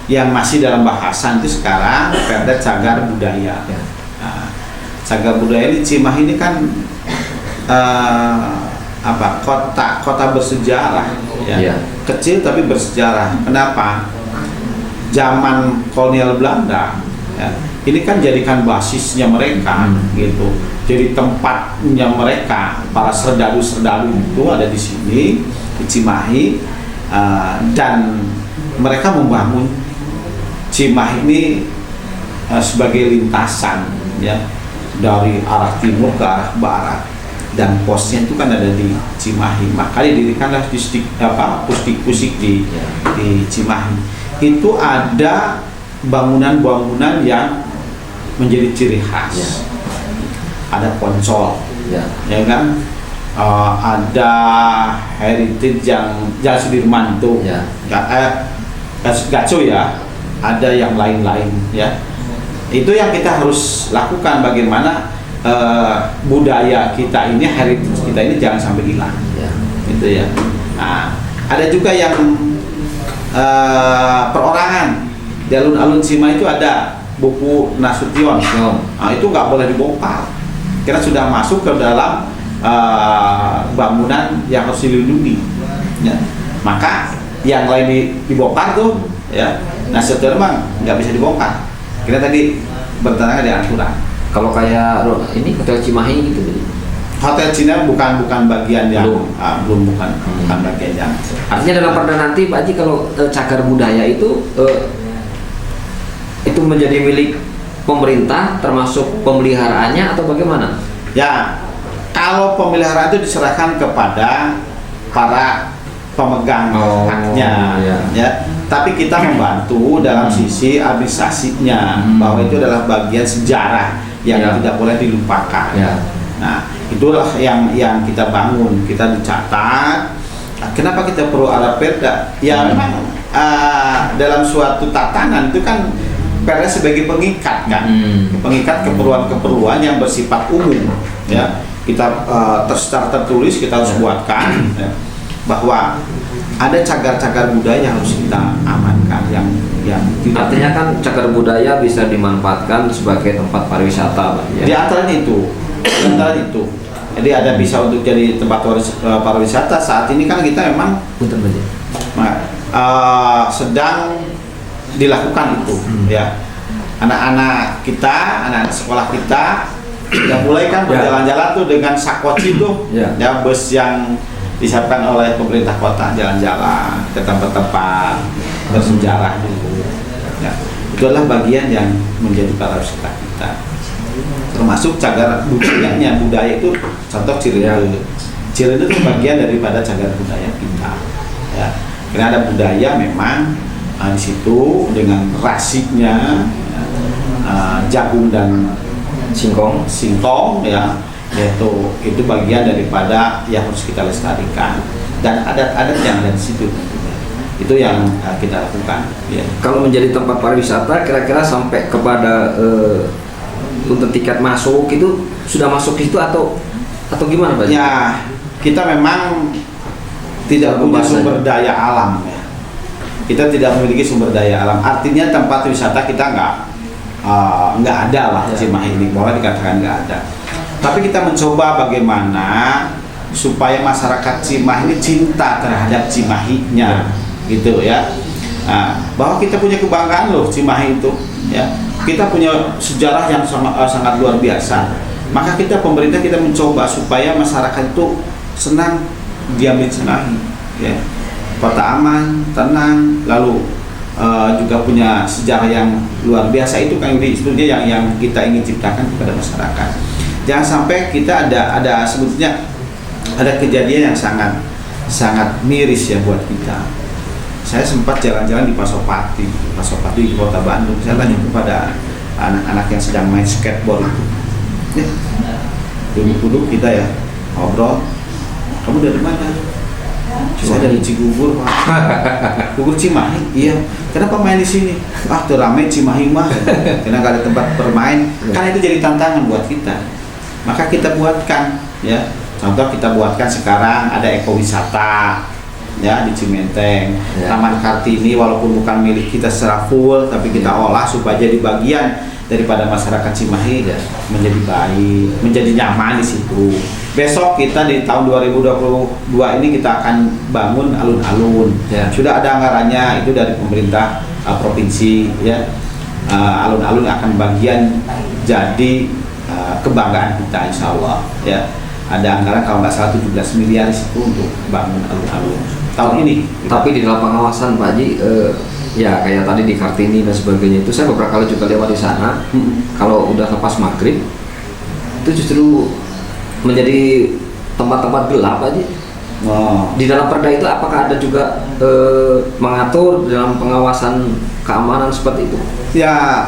yang masih dalam bahasan itu sekarang perda cagar budaya. Nah, cagar budaya di Cimahi ini kan kota bersejarah ya. Kecil tapi bersejarah. Kenapa? Zaman kolonial Belanda ya, ini kan jadikan basisnya mereka gitu. Jadi tempatnya mereka, para serdadu-serdadu itu ada di sini di Cimahi, dan mereka membangun Cimahi ini sebagai lintasan ya, dari arah timur ke arah barat, dan posnya itu kan ada di Cimahi. Maka didirikanlah pusdik di Cimahi. Itu ada bangunan-bangunan yang menjadi ciri khas. Ada Poncol, ya kan? ada heritage yang Jalan Sudirman itu, Ya. Gaco ya, ada yang lain-lain ya. Itu yang kita harus lakukan, bagaimana budaya kita ini, heritage kita ini jangan sampai hilang, Ya. gitu ya. Nah, ada juga yang perorangan di alun-alun Cimahi itu ada buku Nasution. Nah, itu nggak boleh dibongkar karena sudah masuk ke dalam bangunan yang harus dilindungi, ya. Maka yang lain dibongkar tuh, ya. Nasution memang nggak bisa dibongkar karena tadi bertentangan dengan aturan. Kalau kayak ini Hotel Cimahi gitu. Hotel Cina bukan bagian yang Belum. bukan bagian yang. Artinya dalam perda nanti Pak Haji, kalau cagar budaya itu menjadi milik pemerintah termasuk pemeliharaannya atau bagaimana? Ya, kalau pemeliharaan itu diserahkan kepada para pemegang haknya, iya. ya. Tapi kita membantu dalam sisi administrasinya, bahwa itu adalah bagian sejarah yang Ya. tidak boleh dilupakan. Ya. Nah, itulah yang kita bangun, kita dicatat. Kenapa kita perlu ada perda? Ya memang dalam suatu tatanan itu kan perda sebagai pengikat kan, pengikat keperluan-keperluan yang bersifat umum, ya. Kita secara tertulis kita harus buatkan, ya, bahwa ada cagar-cagar budaya yang harus kita amankan, yang tidak. Artinya kan cagar budaya bisa dimanfaatkan sebagai tempat pariwisata, Pak. Ya. Di antaranya itu. Jadi ada bisa untuk jadi tempat pariwisata. Saat ini kan kita memang Punten, Pak Haji. sedang dilakukan itu, ya. Anak-anak kita, anak sekolah kita sudah mulai kan berjalan-jalan tuh dengan sakoci tuh, Ya. ya, bus yang disiapkan oleh pemerintah kota, jalan-jalan ke tempat-tempat bersejarah dulu. Ya. Itu adalah bagian yang menjadi pariwisata kita. Termasuk cagar budayanya, budaya itu contoh Cirende. Cirende itu bagian daripada cagar budaya kita, ya. Karena ada budaya memang di situ dengan rasiknya, jagung dan singkong, ya, itu bagian daripada yang harus kita lestarikan, dan adat-adat yang ada di situ tentunya. Itu yang kita lakukan, ya. Kalau menjadi tempat pariwisata, kira-kira sampai kepada untuk tiket masuk itu sudah masuk itu atau gimana, Pak? Ya, kita memang tidak punya sumber daya alam, ya. Kita tidak memiliki sumber daya alam. Artinya tempat wisata kita nggak ada lah, Ya. Cimahi ini, boleh dikatakan nggak ada. Tapi kita mencoba bagaimana supaya masyarakat Cimahi ini cinta terhadap Cimahinya, gitu ya. Nah, bahwa kita punya kebanggaan loh Cimahi itu, ya. Kita punya sejarah yang sangat luar biasa. Maka pemerintah kita mencoba supaya masyarakat itu senang diam di Cimahi, ya. Kota aman, tenang, lalu juga punya sejarah yang luar biasa. Itu kan sebetulnya yang kita ingin ciptakan kepada masyarakat. Jangan sampai kita ada sebetulnya ada kejadian yang sangat miris ya buat kita. Saya sempat jalan-jalan di Pasopati di kota Bandung. Saya tanya kepada anak-anak yang sedang main skateboard itu, ya, duduk kita ya ngobrol, kamu dari mana? Saya dari Cigugur, Pak. Gugur Cimahi. Iya. Kenapa main di sini? Tuh ramai Cimahi mah. Karena nggak ada tempat bermain. Karena itu jadi tantangan buat kita. Maka kita buatkan, ya. Contoh kita buatkan sekarang ada ekowisata, ya, di Cimenteng. Ya. Taman Kartini walaupun bukan milik kita secara full, tapi kita olah supaya jadi bagian daripada masyarakat Cimahi, ya, menjadi baik, menjadi nyaman di situ. Besok kita di tahun 2022 ini kita akan bangun alun-alun. Ya. Sudah ada anggarannya itu dari pemerintah provinsi, ya. Alun-alun akan bagian jadi kebanggaan kita, insya Allah, ya. Ada anggaran kalau nggak salah 17 miliar di situ untuk bangun alun-alun tahun ini. Tapi di dalam pengawasan Pak Haji, ya kayak tadi di Kartini dan sebagainya itu saya beberapa kali juga lewat di sana. Kalau udah lepas maghrib itu justru menjadi tempat-tempat gelap aja. Di dalam perda itu apakah ada juga mengatur dalam pengawasan keamanan seperti itu? Ya,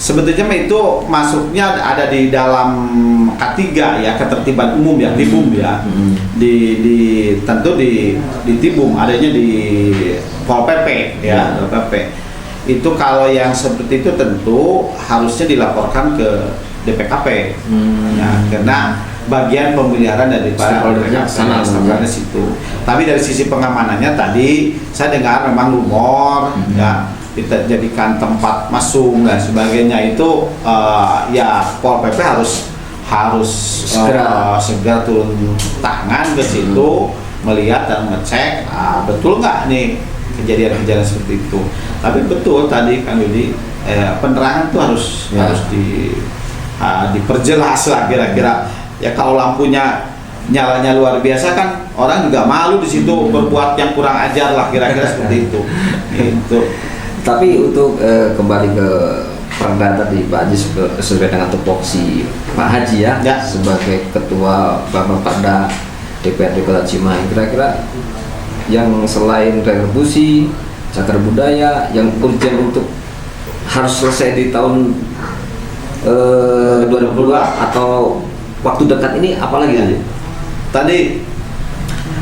sebetulnya itu masuknya ada di dalam K3 ya, ketertiban umum ya, Tibum ya. Di tentu di Tibum, adanya di Pol PP ya, Pol PP. Itu kalau yang seperti itu tentu harusnya dilaporkan ke DPKP. Ya, karena bagian pemeliharaan daripada DPKP situ. Tapi dari sisi pengamanannya tadi saya dengar memang rumor ya, kita jadikan tempat mesum dan sebagainya itu ya Pol PP harus segera turun tangan ke situ, melihat dan ngecek betul nggak nih kejadian-kejadian seperti itu. Tapi betul tadi Kang Yudi, penerangan itu harus diperjelas lah kira-kira. Ya kalau lampunya nyalanya luar biasa kan orang juga malu di situ berbuat yang kurang ajar lah kira-kira seperti itu. Gitu. Tapi untuk kembali ke Perda tadi Pak Haji, sesuai dengan tupoksi Pak Haji ya, sebagai ketua Perda DPRD Kota Cimahi, kira-kira yang selain retribusi, cagar budaya, yang urgent untuk harus selesai di tahun 2022 atau waktu dekat ini apalagi aja? Tadi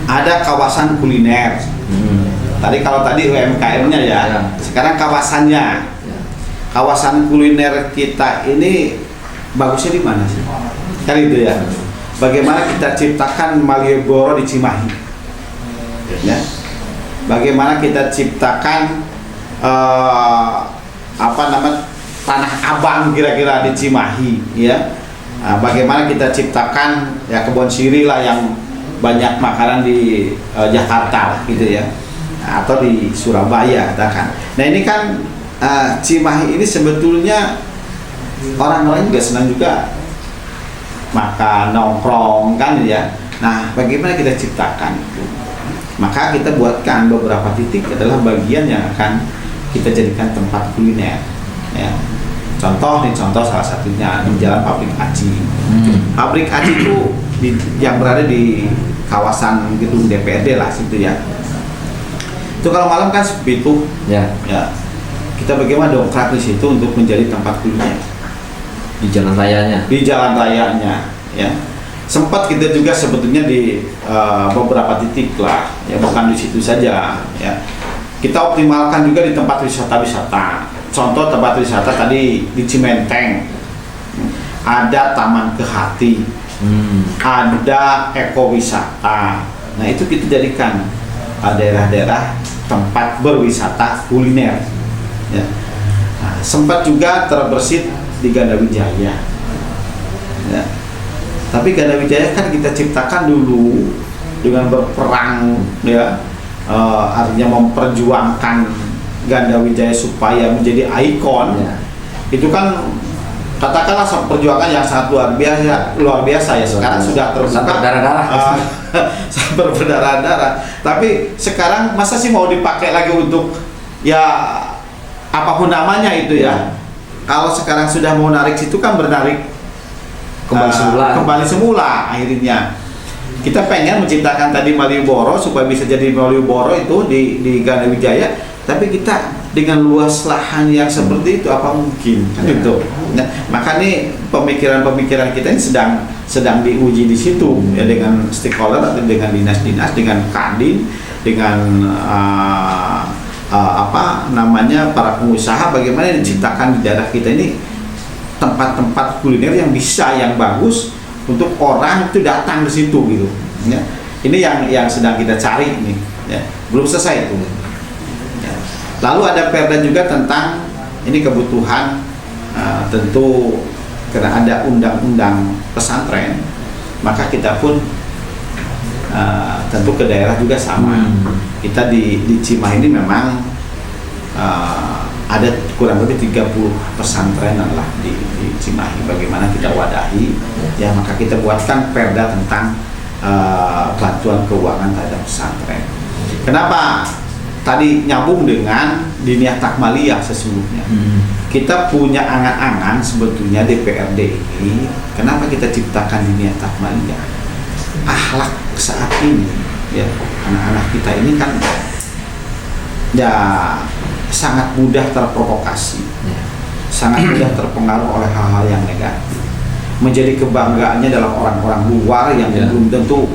ada kawasan kuliner. Tadi kalau tadi UMKM-nya ya, sekarang kawasannya. Kawasan kuliner kita ini bagusnya di mana sih? Kan itu ya. Bagaimana kita ciptakan Malioboro di Cimahi? Ya. Bagaimana kita ciptakan Tanah Abang kira-kira di Cimahi ya. Bagaimana kita ciptakan ya kebun sirih lah yang banyak makanan di Jakarta gitu ya, atau di Surabaya katakan. Nah ini kan Cimahi ini sebetulnya orang-orang juga senang juga makan nongkrong kan ya. Nah bagaimana kita ciptakan itu? Maka kita buatkan beberapa titik adalah bagian yang akan kita jadikan tempat kuliner ya. Contoh salah satunya di Jalan Pabrik Aci. Pabrik Aci itu yang berada di kawasan gedung DPRD lah situ ya. Itu kalau malam kan sepi tuh. Ya. Kita bagaimana dongkrak di situ untuk menjadi tempat kuliner di jalan rayanya. Di jalan rayanya ya. Sempat kita juga sebetulnya di beberapa titik lah ya, bukan di situ saja ya. Kita optimalkan juga di tempat wisata-wisata. Contoh tempat wisata tadi di Cimenteng ada Taman Kehati, ada ekowisata. Nah itu kita jadikan daerah-daerah tempat berwisata kuliner. Ya. Nah, sempat juga terbersit di Ganda Wijaya. Ya. Tapi Ganda Wijaya kan kita ciptakan dulu dengan berperang, ya, artinya memperjuangkan Ganda Wijaya supaya menjadi ikon. Ya. Itu kan katakanlah perjuangan yang sangat luar biasa ya. Sekarang sudah terbuka berdarah-darah. Berdarah-darah. Tapi sekarang masa sih mau dipakai lagi untuk ya apapun namanya itu ya. Kalau sekarang sudah mau narik situ kan bernarik kembali semula akhirnya. Kita pengen menciptakan tadi Malioboro supaya bisa jadi Malioboro itu di Ganda Wijaya. Tapi kita dengan luas lahan yang seperti itu apa mungkin kan itu. Nah, maka nih pemikiran kita ini sedang diuji di situ ya, dengan stakeholder atau dengan dinas-dinas, dengan Kadin, dengan para pengusaha, bagaimana diciptakan di daerah kita ini tempat-tempat kuliner yang bisa, yang bagus untuk orang itu datang ke situ gitu ya. Ini yang sedang kita cari ini ya. Belum selesai itu. Lalu ada perda juga tentang ini kebutuhan tentu karena ada undang-undang pesantren, maka kita pun tentu ke daerah juga sama. Kita di Cimahi ini memang ada kurang lebih 30 pesantren lah di Cimahi. Bagaimana kita wadahi ya, maka kita buatkan perda tentang bantuan keuangan terhadap pesantren. Kenapa? Tadi nyambung dengan Diniyah Takmaliyah sesungguhnya. Kita punya angan-angan sebetulnya DPRD ini. Kenapa kita ciptakan Diniyah Takmaliyah? Akhlak saat ini ya, anak-anak kita ini kan ya sangat mudah terprovokasi. sangat mudah terpengaruh oleh hal-hal yang negatif. Menjadi kebanggaannya dalam orang-orang luar yang Ya. belum tentu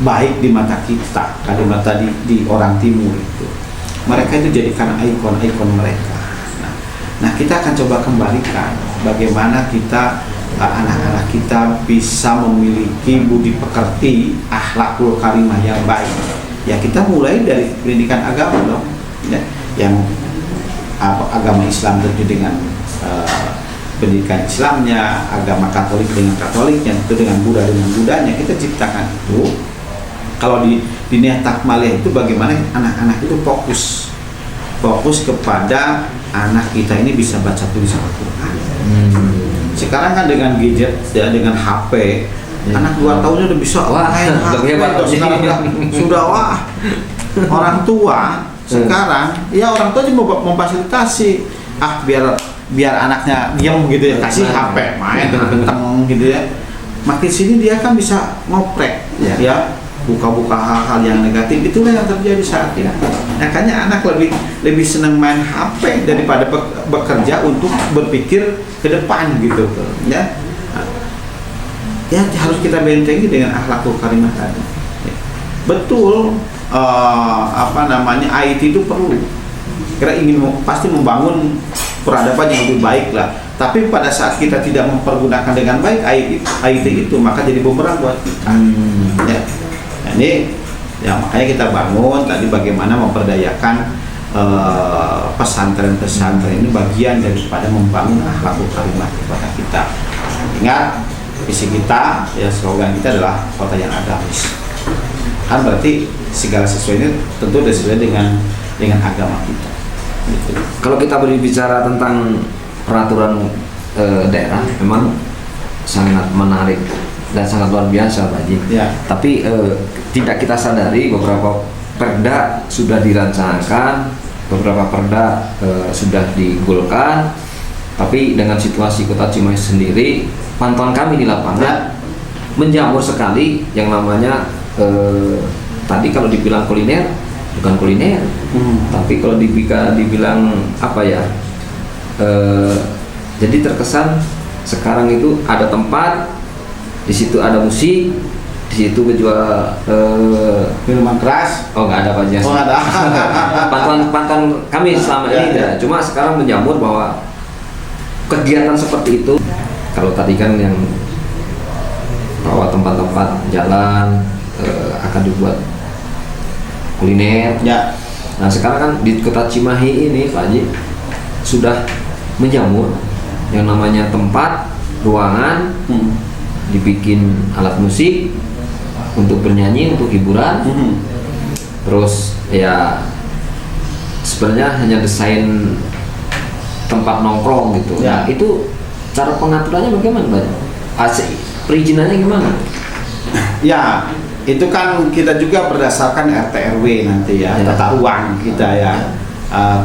baik di mata kita, kalimat tadi di orang timur itu. Mereka itu jadikan ikon-ikon mereka. Nah, kita akan coba kembalikan bagaimana kita anak-anak kita bisa memiliki budi pekerti, akhlakul karimah yang baik. Ya, kita mulai dari pendidikan agama dong, ya, yang agama Islam tentu dengan pendidikan Islamnya, agama Katolik dengan Katoliknya, itu dengan Buddha dengan Buddhanya. Kita ciptakan itu. Kalau di Diniyah Takmaliyah itu bagaimana anak-anak itu fokus kepada anak kita ini bisa baca tulis Al-Quran. Sekarang kan dengan gadget ya, dengan HP, anak 2 tahunnya udah bisa main HP. Sudah wah. Orang tua sekarang ya orang tua cuma memfasilitasi biar anaknya diam gitu ya, kasih HP main tentang gitu ya. Makin sini dia kan bisa ngoprek ya, buka-buka hal-hal yang negatif. Itulah yang terjadi saat ini. Makanya anak lebih senang main HP daripada bekerja untuk berpikir ke depan gitu ya. Ya harus kita bentengi dengan akhlakul karimah tadi. Betul, IT itu perlu. Kita pasti membangun peradaban yang lebih baik lah. Tapi pada saat kita tidak mempergunakan dengan baik IT itu, maka jadi bumerang buat kita. Ya. Nah, ini ya makanya kita bangun tadi bagaimana memperdayakan pesantren-pesantren ini bagian daripada membangun akhlakul karimah kepada kita. Ingat, visi kita ya, slogan kita adalah kota yang agamis. Kan berarti segala sesuatu ini tentu sesuai dengan agama kita. Gitu. Kalau kita berbicara tentang peraturan daerah, memang sangat menarik dan sangat luar biasa, Pak Haji. Ya. Tapi tidak kita sadari beberapa perda sudah dirancangkan, beberapa perda sudah digolkan, tapi dengan situasi Kota Cimahi sendiri, pantauan kami di lapangan menjamur sekali yang namanya tadi kalau dibilang kuliner, bukan kuliner, tapi kalau dibilang apa ya, jadi terkesan sekarang itu ada tempat, di situ ada musik, di situ menjual Minuman keras. oh nggak ada Pak Haji. Oh, nggak ada. Pantauan kami selama ini Ya. cuma sekarang menjamur bahwa kegiatan seperti itu, kalau tadi kan yang bahwa tempat-tempat jalan akan dibuat kuliner. Ya. Nah sekarang kan di Kota Cimahi ini Pak Haji sudah menjamur yang namanya tempat, ruangan, dibikin alat musik untuk bernyanyi, untuk hiburan. Terus ya sebenarnya hanya desain tempat nongkrong gitu. Ya. Nah, itu cara pengaturannya bagaimana, Pak? Perizinannya gimana? Ya, itu kan kita juga berdasarkan RT RW nanti ya, tata ruang kita ya,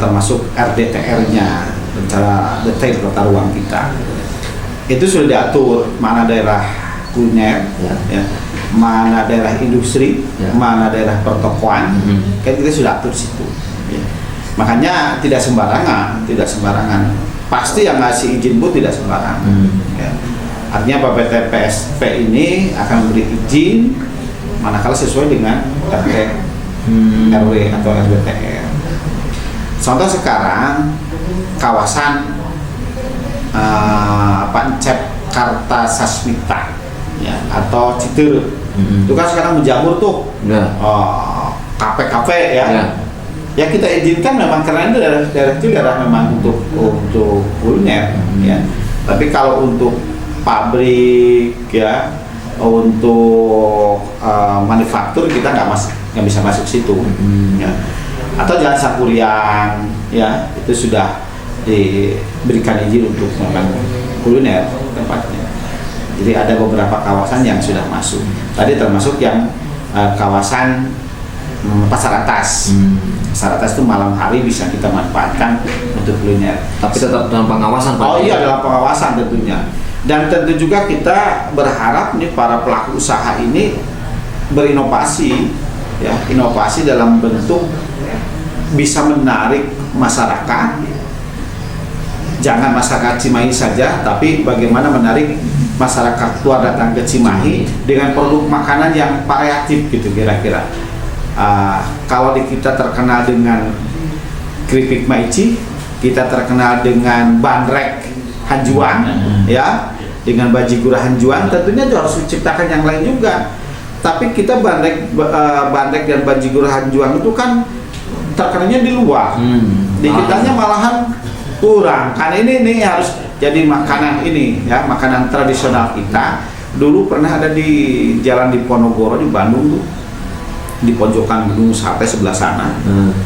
termasuk RDTR-nya, rencana detail tata ruang kita. Itu sudah diatur mana daerah kuliner, ya, mana daerah industri, mana daerah pertokoan, kan kita sudah atur situ. Ya. Makanya tidak sembarangan. Pasti yang ngasih izin pun tidak sembarangan. Ya. Artinya Bapak PSP ini akan memberi izin manakala sesuai dengan RT RW atau RDTR. Contoh sekarang kawasan Pancep Kartasasmita ya, atau Citeur itu kan sekarang menjamur tuh kafe-kafe ya. Ya kita izinkan memang karena itu daerah itu daerah memang untuk kuliner ya. Tapi kalau untuk pabrik ya, untuk manufaktur kita nggak bisa masuk situ ya. Atau Jalan Sapuriang ya, itu sudah diberikan izin untuk membangun kuliner tempatnya. Jadi ada beberapa kawasan yang sudah masuk. Tadi termasuk yang kawasan pasar atas. Pasar atas itu malam hari bisa kita manfaatkan untuk kuliner. Tapi tetap dalam pengawasan, Pak. Oh iya, dalam pengawasan tentunya. Dan tentu juga kita berharap nih para pelaku usaha ini berinovasi, ya, inovasi dalam bentuk bisa menarik masyarakat jangan masyarakat Cimahi saja, tapi bagaimana menarik masyarakat luar datang ke Cimahi dengan produk makanan yang variatif gitu kira-kira. Kalau di kita terkenal dengan keripik maici, kita terkenal dengan bandrek Hanjuang, ya, dengan bajigur Hanjuang, tentunya juga harus diciptakan yang lain juga. Tapi kita bandrek dan bajigur Hanjuang itu kan terkenalnya di luar, di kitanya malahan kurang. Karena ini harus jadi makanan ini, ya, makanan tradisional kita. Dulu pernah ada di jalan Diponegoro di Bandung tuh, di pojokan Gedung Sate sebelah sana,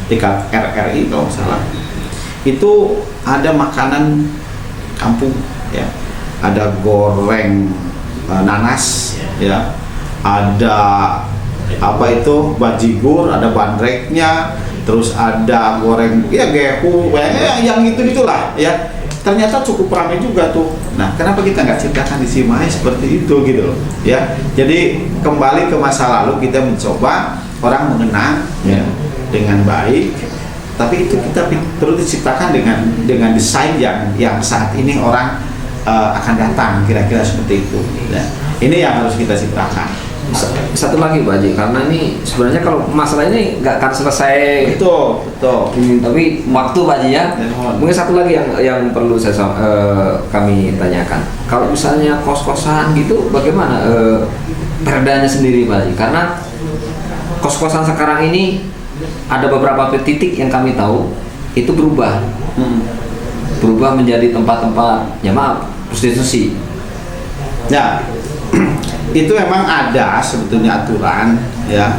dekat RRI kalau nggak salah. Itu ada makanan kampung, ya, ada goreng nanas, ya, ada apa itu bajigur, ada bandreknya, terus ada goreng ya gehu, yang gitu gitulah, ya. Ternyata cukup ramai juga tuh. Nah, kenapa kita nggak ciptakan di Cimahi seperti itu gitu loh, ya. Jadi kembali ke masa lalu, kita mencoba orang mengenang, ya, dengan baik. Tapi itu kita perlu diciptakan dengan desain yang saat ini orang akan datang, kira-kira seperti itu. Nah, ini yang harus kita ciptakan. Satu lagi Pak Haji, karena ini sebenarnya kalau masalah ini nggak akan selesai. Betul. Tapi waktu Pak Haji ya. Mungkin satu lagi yang perlu kami tanyakan. Kalau misalnya kos-kosan gitu, bagaimana perdanya sendiri Pak Haji? Karena kos-kosan sekarang ini ada beberapa titik yang kami tahu itu berubah menjadi tempat-tempat, ya maaf, prostitusi. Ya, itu memang ada sebetulnya aturan, ya.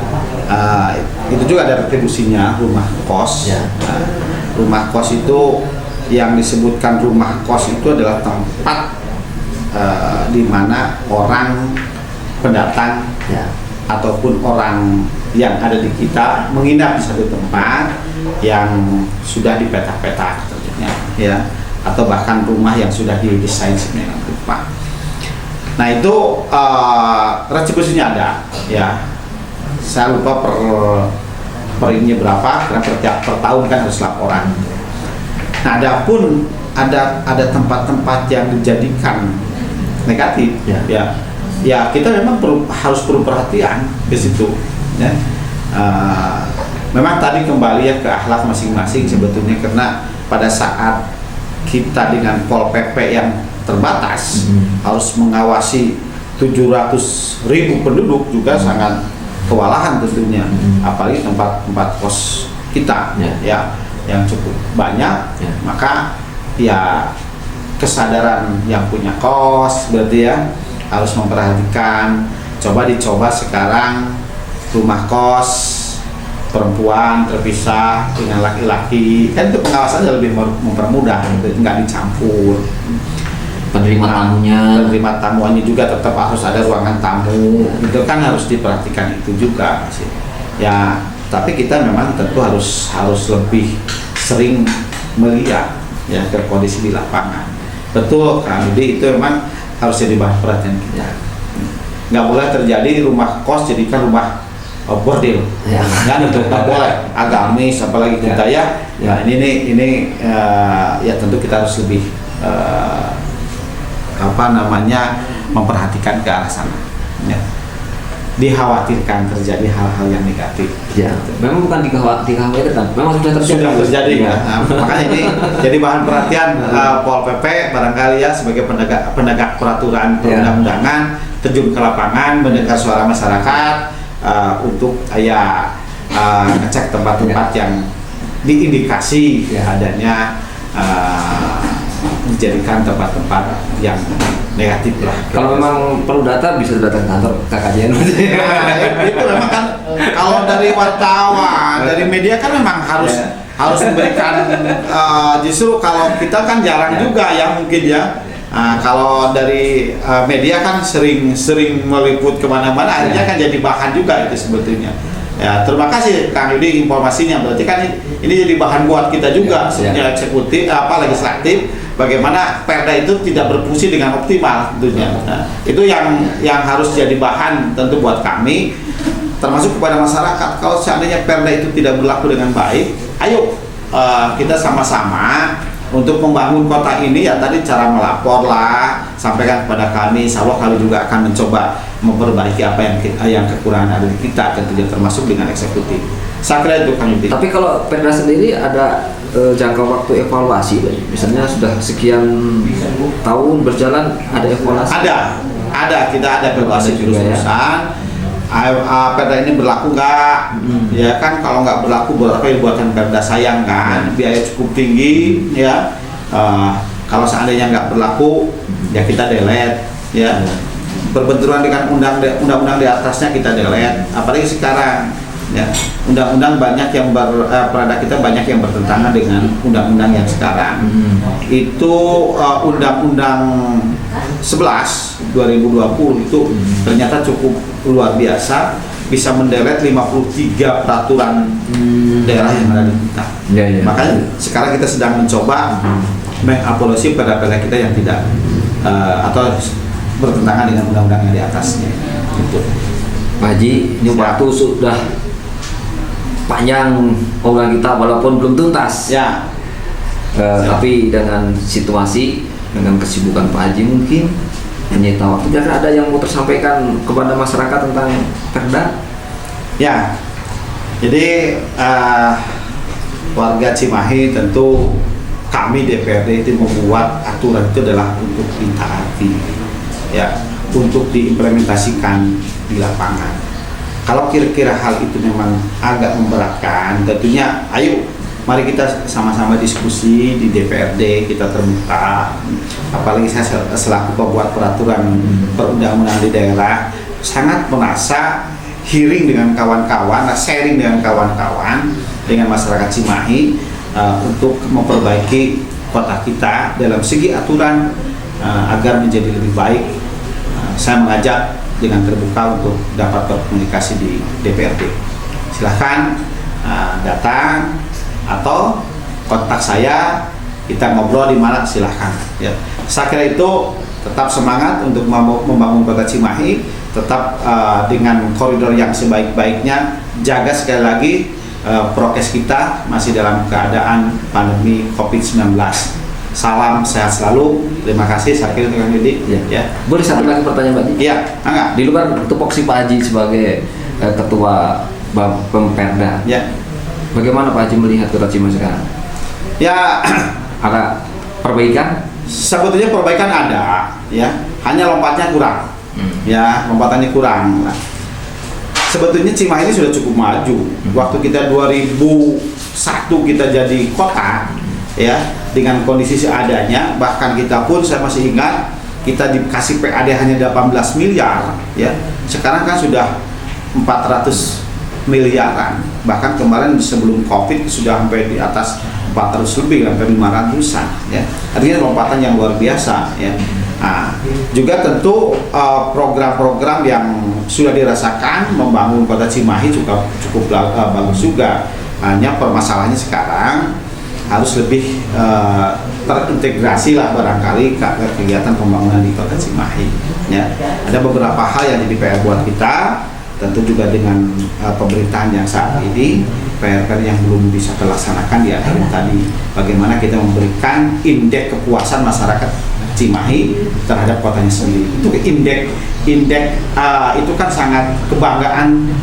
Itu juga ada retribusinya rumah kos. Ya. Rumah kos itu yang disebutkan rumah kos itu adalah tempat di mana orang pendatang, ya, ataupun orang yang ada di kita menginap di satu tempat yang sudah dipetak-petak tentunya, ya, atau bahkan rumah yang sudah didesain sedemikian rupa. Nah, itu retribusinya ada, ya. Saya lupa per ininya berapa, karena per tahun kan harus laporan. Nah, ada tempat-tempat yang dijadikan negatif, ya kita memang harus perlu perhatian ke situ, ya. Memang tadi kembali ya ke akhlak masing-masing sebetulnya, karena pada saat kita dengan Pol PP yang terbatas harus mengawasi 700.000 penduduk juga sangat kewalahan tentunya, apalagi tempat-tempat kos kita, ya, yang cukup banyak, maka ya kesadaran yang punya kos berarti ya harus memperhatikan. Dicoba sekarang rumah kos perempuan terpisah dengan laki-laki, kan itu pengawasannya lebih mempermudah, nggak dicampur. Penerima tamunya juga tetap harus ada ruangan tamu, itu kan harus diperhatikan itu juga sih. Ya, tapi kita memang tentu harus lebih sering melihat, ya, ke kondisi di lapangan. Betul kan, jadi itu memang harus jadi bahan perhatian kita. Nggak boleh terjadi rumah kos jadikan rumah bordil, kan itu nggak boleh. Agamis apalagi kita, ya. Ini ya tentu kita harus lebih memperhatikan ke arah sana, ya. Dikhawatirkan terjadi hal-hal yang negatif, ya. Memang bukan dikhawatirkan, memang sudah terjadi, ya. Makanya ini jadi bahan perhatian Pol PP barangkali, ya, sebagai penegak peraturan perundang-undangan, terjun ke lapangan, mendengar suara masyarakat, untuk ngecek tempat-tempat yang diindikasi adanya dijadikan tempat-tempat yang negatif lah. Kalau memang perlu data bisa datang kantor KKJN. Itu memang kan kalau dari wartawan, dari media kan memang harus memberikan, justru kalau kita kan jarang juga ya mungkin, ya. Kalau dari media kan sering meliput kemana-mana, akhirnya kan jadi bahan juga itu sebetulnya. Ya, terima kasih Kang Yudi informasinya. Berarti kan ini jadi bahan buat kita juga, sebenarnya eksekutif, legislatif, bagaimana perda itu tidak berfungsi dengan optimal tentunya. Nah, itu yang harus jadi bahan tentu buat kami, termasuk kepada masyarakat. Kalau seandainya perda itu tidak berlaku dengan baik, ayo kita sama-sama untuk membangun kota ini ya tadi cara melapor lah, sampaikan kepada kami. Insya Allah kami juga akan mencoba memperbaiki apa yang kekurangan ada di kita, tentunya termasuk dengan eksekutif. Saya kira itu kami. Tapi kalau Perda sendiri ada jangka waktu evaluasi, Pak? Misalnya sudah sekian tahun berjalan, ada evaluasi? Ada, kita ada evaluasi terus-terusan. Perda ini berlaku nggak? Ya kan, kalau nggak berlaku buat apa ya buatan Perda, sayang kan, biaya cukup tinggi ya. Kalau seandainya nggak berlaku ya kita delete ya. Berbenturan dengan undang-undang di atasnya kita delete. Apalagi sekarang ya, undang-undang banyak yang Perda kita banyak yang bertentangan dengan undang-undang yang sekarang. Itu undang-undang 11 2020 itu ternyata cukup luar biasa, bisa mendelete 53 peraturan daerah yang ada di kita. Makanya sekarang kita sedang mencoba mengevaluasi perda-perda kita yang tidak atau bertentangan dengan undang-undang yang di atasnya. Gitu. Pak Haji, ini waktu sudah panjang obrolan kita walaupun belum tuntas. Ya. Tapi dengan situasi, dengan kesibukan Pak Haji mungkin menyita waktu. Kira-kira ada yang mau tersampaikan kepada masyarakat tentang Perda? Ya. Jadi warga Cimahi tentu kami DPRD itu membuat aturan itu adalah untuk ditaati, ya, untuk diimplementasikan di lapangan. Kalau kira-kira hal itu memang agak memberatkan, tentunya ayo mari kita sama-sama diskusi di DPRD, kita terbuka. Apalagi saya selaku pembuat peraturan perundang-undangan di daerah sangat merasa hearing dengan kawan-kawan, sharing dengan kawan-kawan, dengan masyarakat Cimahi untuk memperbaiki kota kita dalam segi aturan agar menjadi lebih baik. Saya mengajak dengan terbuka untuk dapat berkomunikasi di DPRD. Silahkan datang atau kontak saya, kita ngobrol di mana silahkan. Ya. Saya kira itu tetap semangat untuk membangun kota Cimahi, tetap dengan koridor yang sebaik-baiknya, jaga sekali lagi prokes kita masih dalam keadaan pandemi COVID-19. Salam sehat selalu. Terima kasih. Saya kira Kang Yudi. Ya. Boleh satu lagi pertanyaan Pak Haji? Iya, enggak. Di luar tupoksi Pak Haji sebagai ketua Pemperda, Ya. bagaimana Pak Haji melihat kota Cimahi sekarang? Ya, Ada perbaikan? sebetulnya perbaikan ada, ya. Hanya lompatnya kurang. Ya, lompatannya kurang. Nah, sebetulnya Cimahi ini sudah cukup maju. Waktu kita 2001 kita jadi kota, ya, dengan kondisi seadanya, bahkan kita pun saya masih ingat kita dikasih PAD hanya 18 miliar, ya. Sekarang kan sudah 400 miliaran. Bahkan kemarin sebelum Covid sudah sampai di atas 400 lebih, hampir 500-an, ya. Artinya lompatan yang luar biasa, ya. Nah, juga tentu program-program yang sudah dirasakan membangun kota Cimahi cukup bagus juga. Hanya permasalahannya sekarang harus lebih terintegrasi lah barangkali kegiatan pembangunan di kota Cimahi. Ya, ada beberapa hal yang jadi PR buat kita, tentu juga dengan pemerintahan yang saat ini PR yang belum bisa terlaksanakan di akhir tadi. Bagaimana kita memberikan indeks kepuasan masyarakat Cimahi terhadap kotanya sendiri. Itu indeks itu kan sangat kebanggaan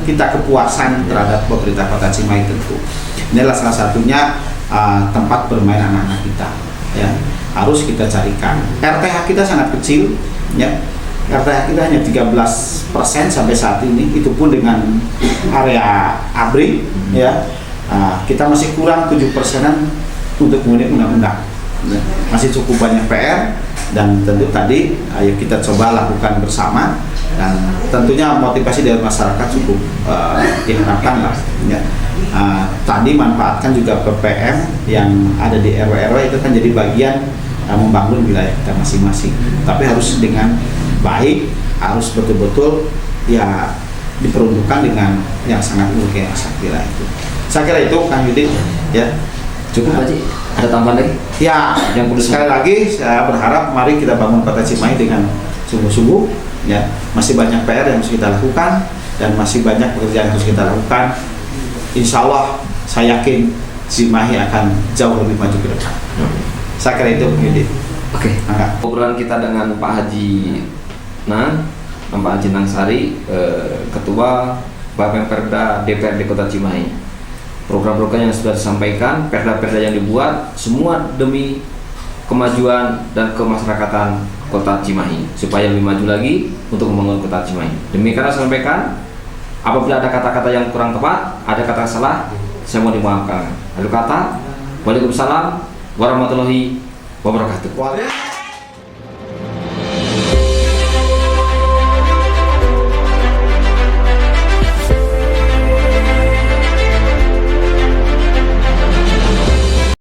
kita, kepuasan terhadap pemerintah kota Cimahi tentu. Inilah salah satunya tempat bermain anak-anak kita, ya, harus kita carikan. RTH kita sangat kecil, ya. RTH kita hanya 13% sampai saat ini, itu pun dengan area ABRI, ya. Kita masih kurang 7%-an untuk kemudian undang-undang. Masih cukup banyak PR, dan tentu tadi ayo kita coba lakukan bersama, dan tentunya motivasi dari masyarakat cukup diharapkan lah, ya. Tadi manfaatkan juga PPM yang ada di RW-RW, itu kan jadi bagian membangun wilayah kita masing-masing, tapi harus dengan baik, harus betul-betul ya diperuntukkan dengan yang sangat urgen. Saya kira itu Kang Yudi, ya. Cukup Pak Haji? Ada tambahan lagi? Ya, yang perlu sekali lagi saya berharap mari kita bangun kota Cimahi dengan sungguh-sungguh, ya. Masih banyak PR yang harus kita lakukan dan masih banyak pekerjaan yang harus kita lakukan. Insya Allah saya yakin Cimahi akan jauh lebih maju ke depan. Saya kira itu Yudi. Oke. Angga. Obrolan kita dengan Pak Haji Nang, Pak Haji Nangsari, Ketua Bapemperda DPRD Kota Cimahi. Program-program yang sudah disampaikan, perda-perda yang dibuat, semua demi kemajuan dan kemasyarakatan Kota Cimahi supaya lebih maju lagi untuk membangun Kota Cimahi. Demikian saya sampaikan. Apabila ada kata-kata yang kurang tepat, ada kata salah, saya mau dimaafkan. Lalu kata, Waalaikumsalam warahmatullahi wabarakatuh.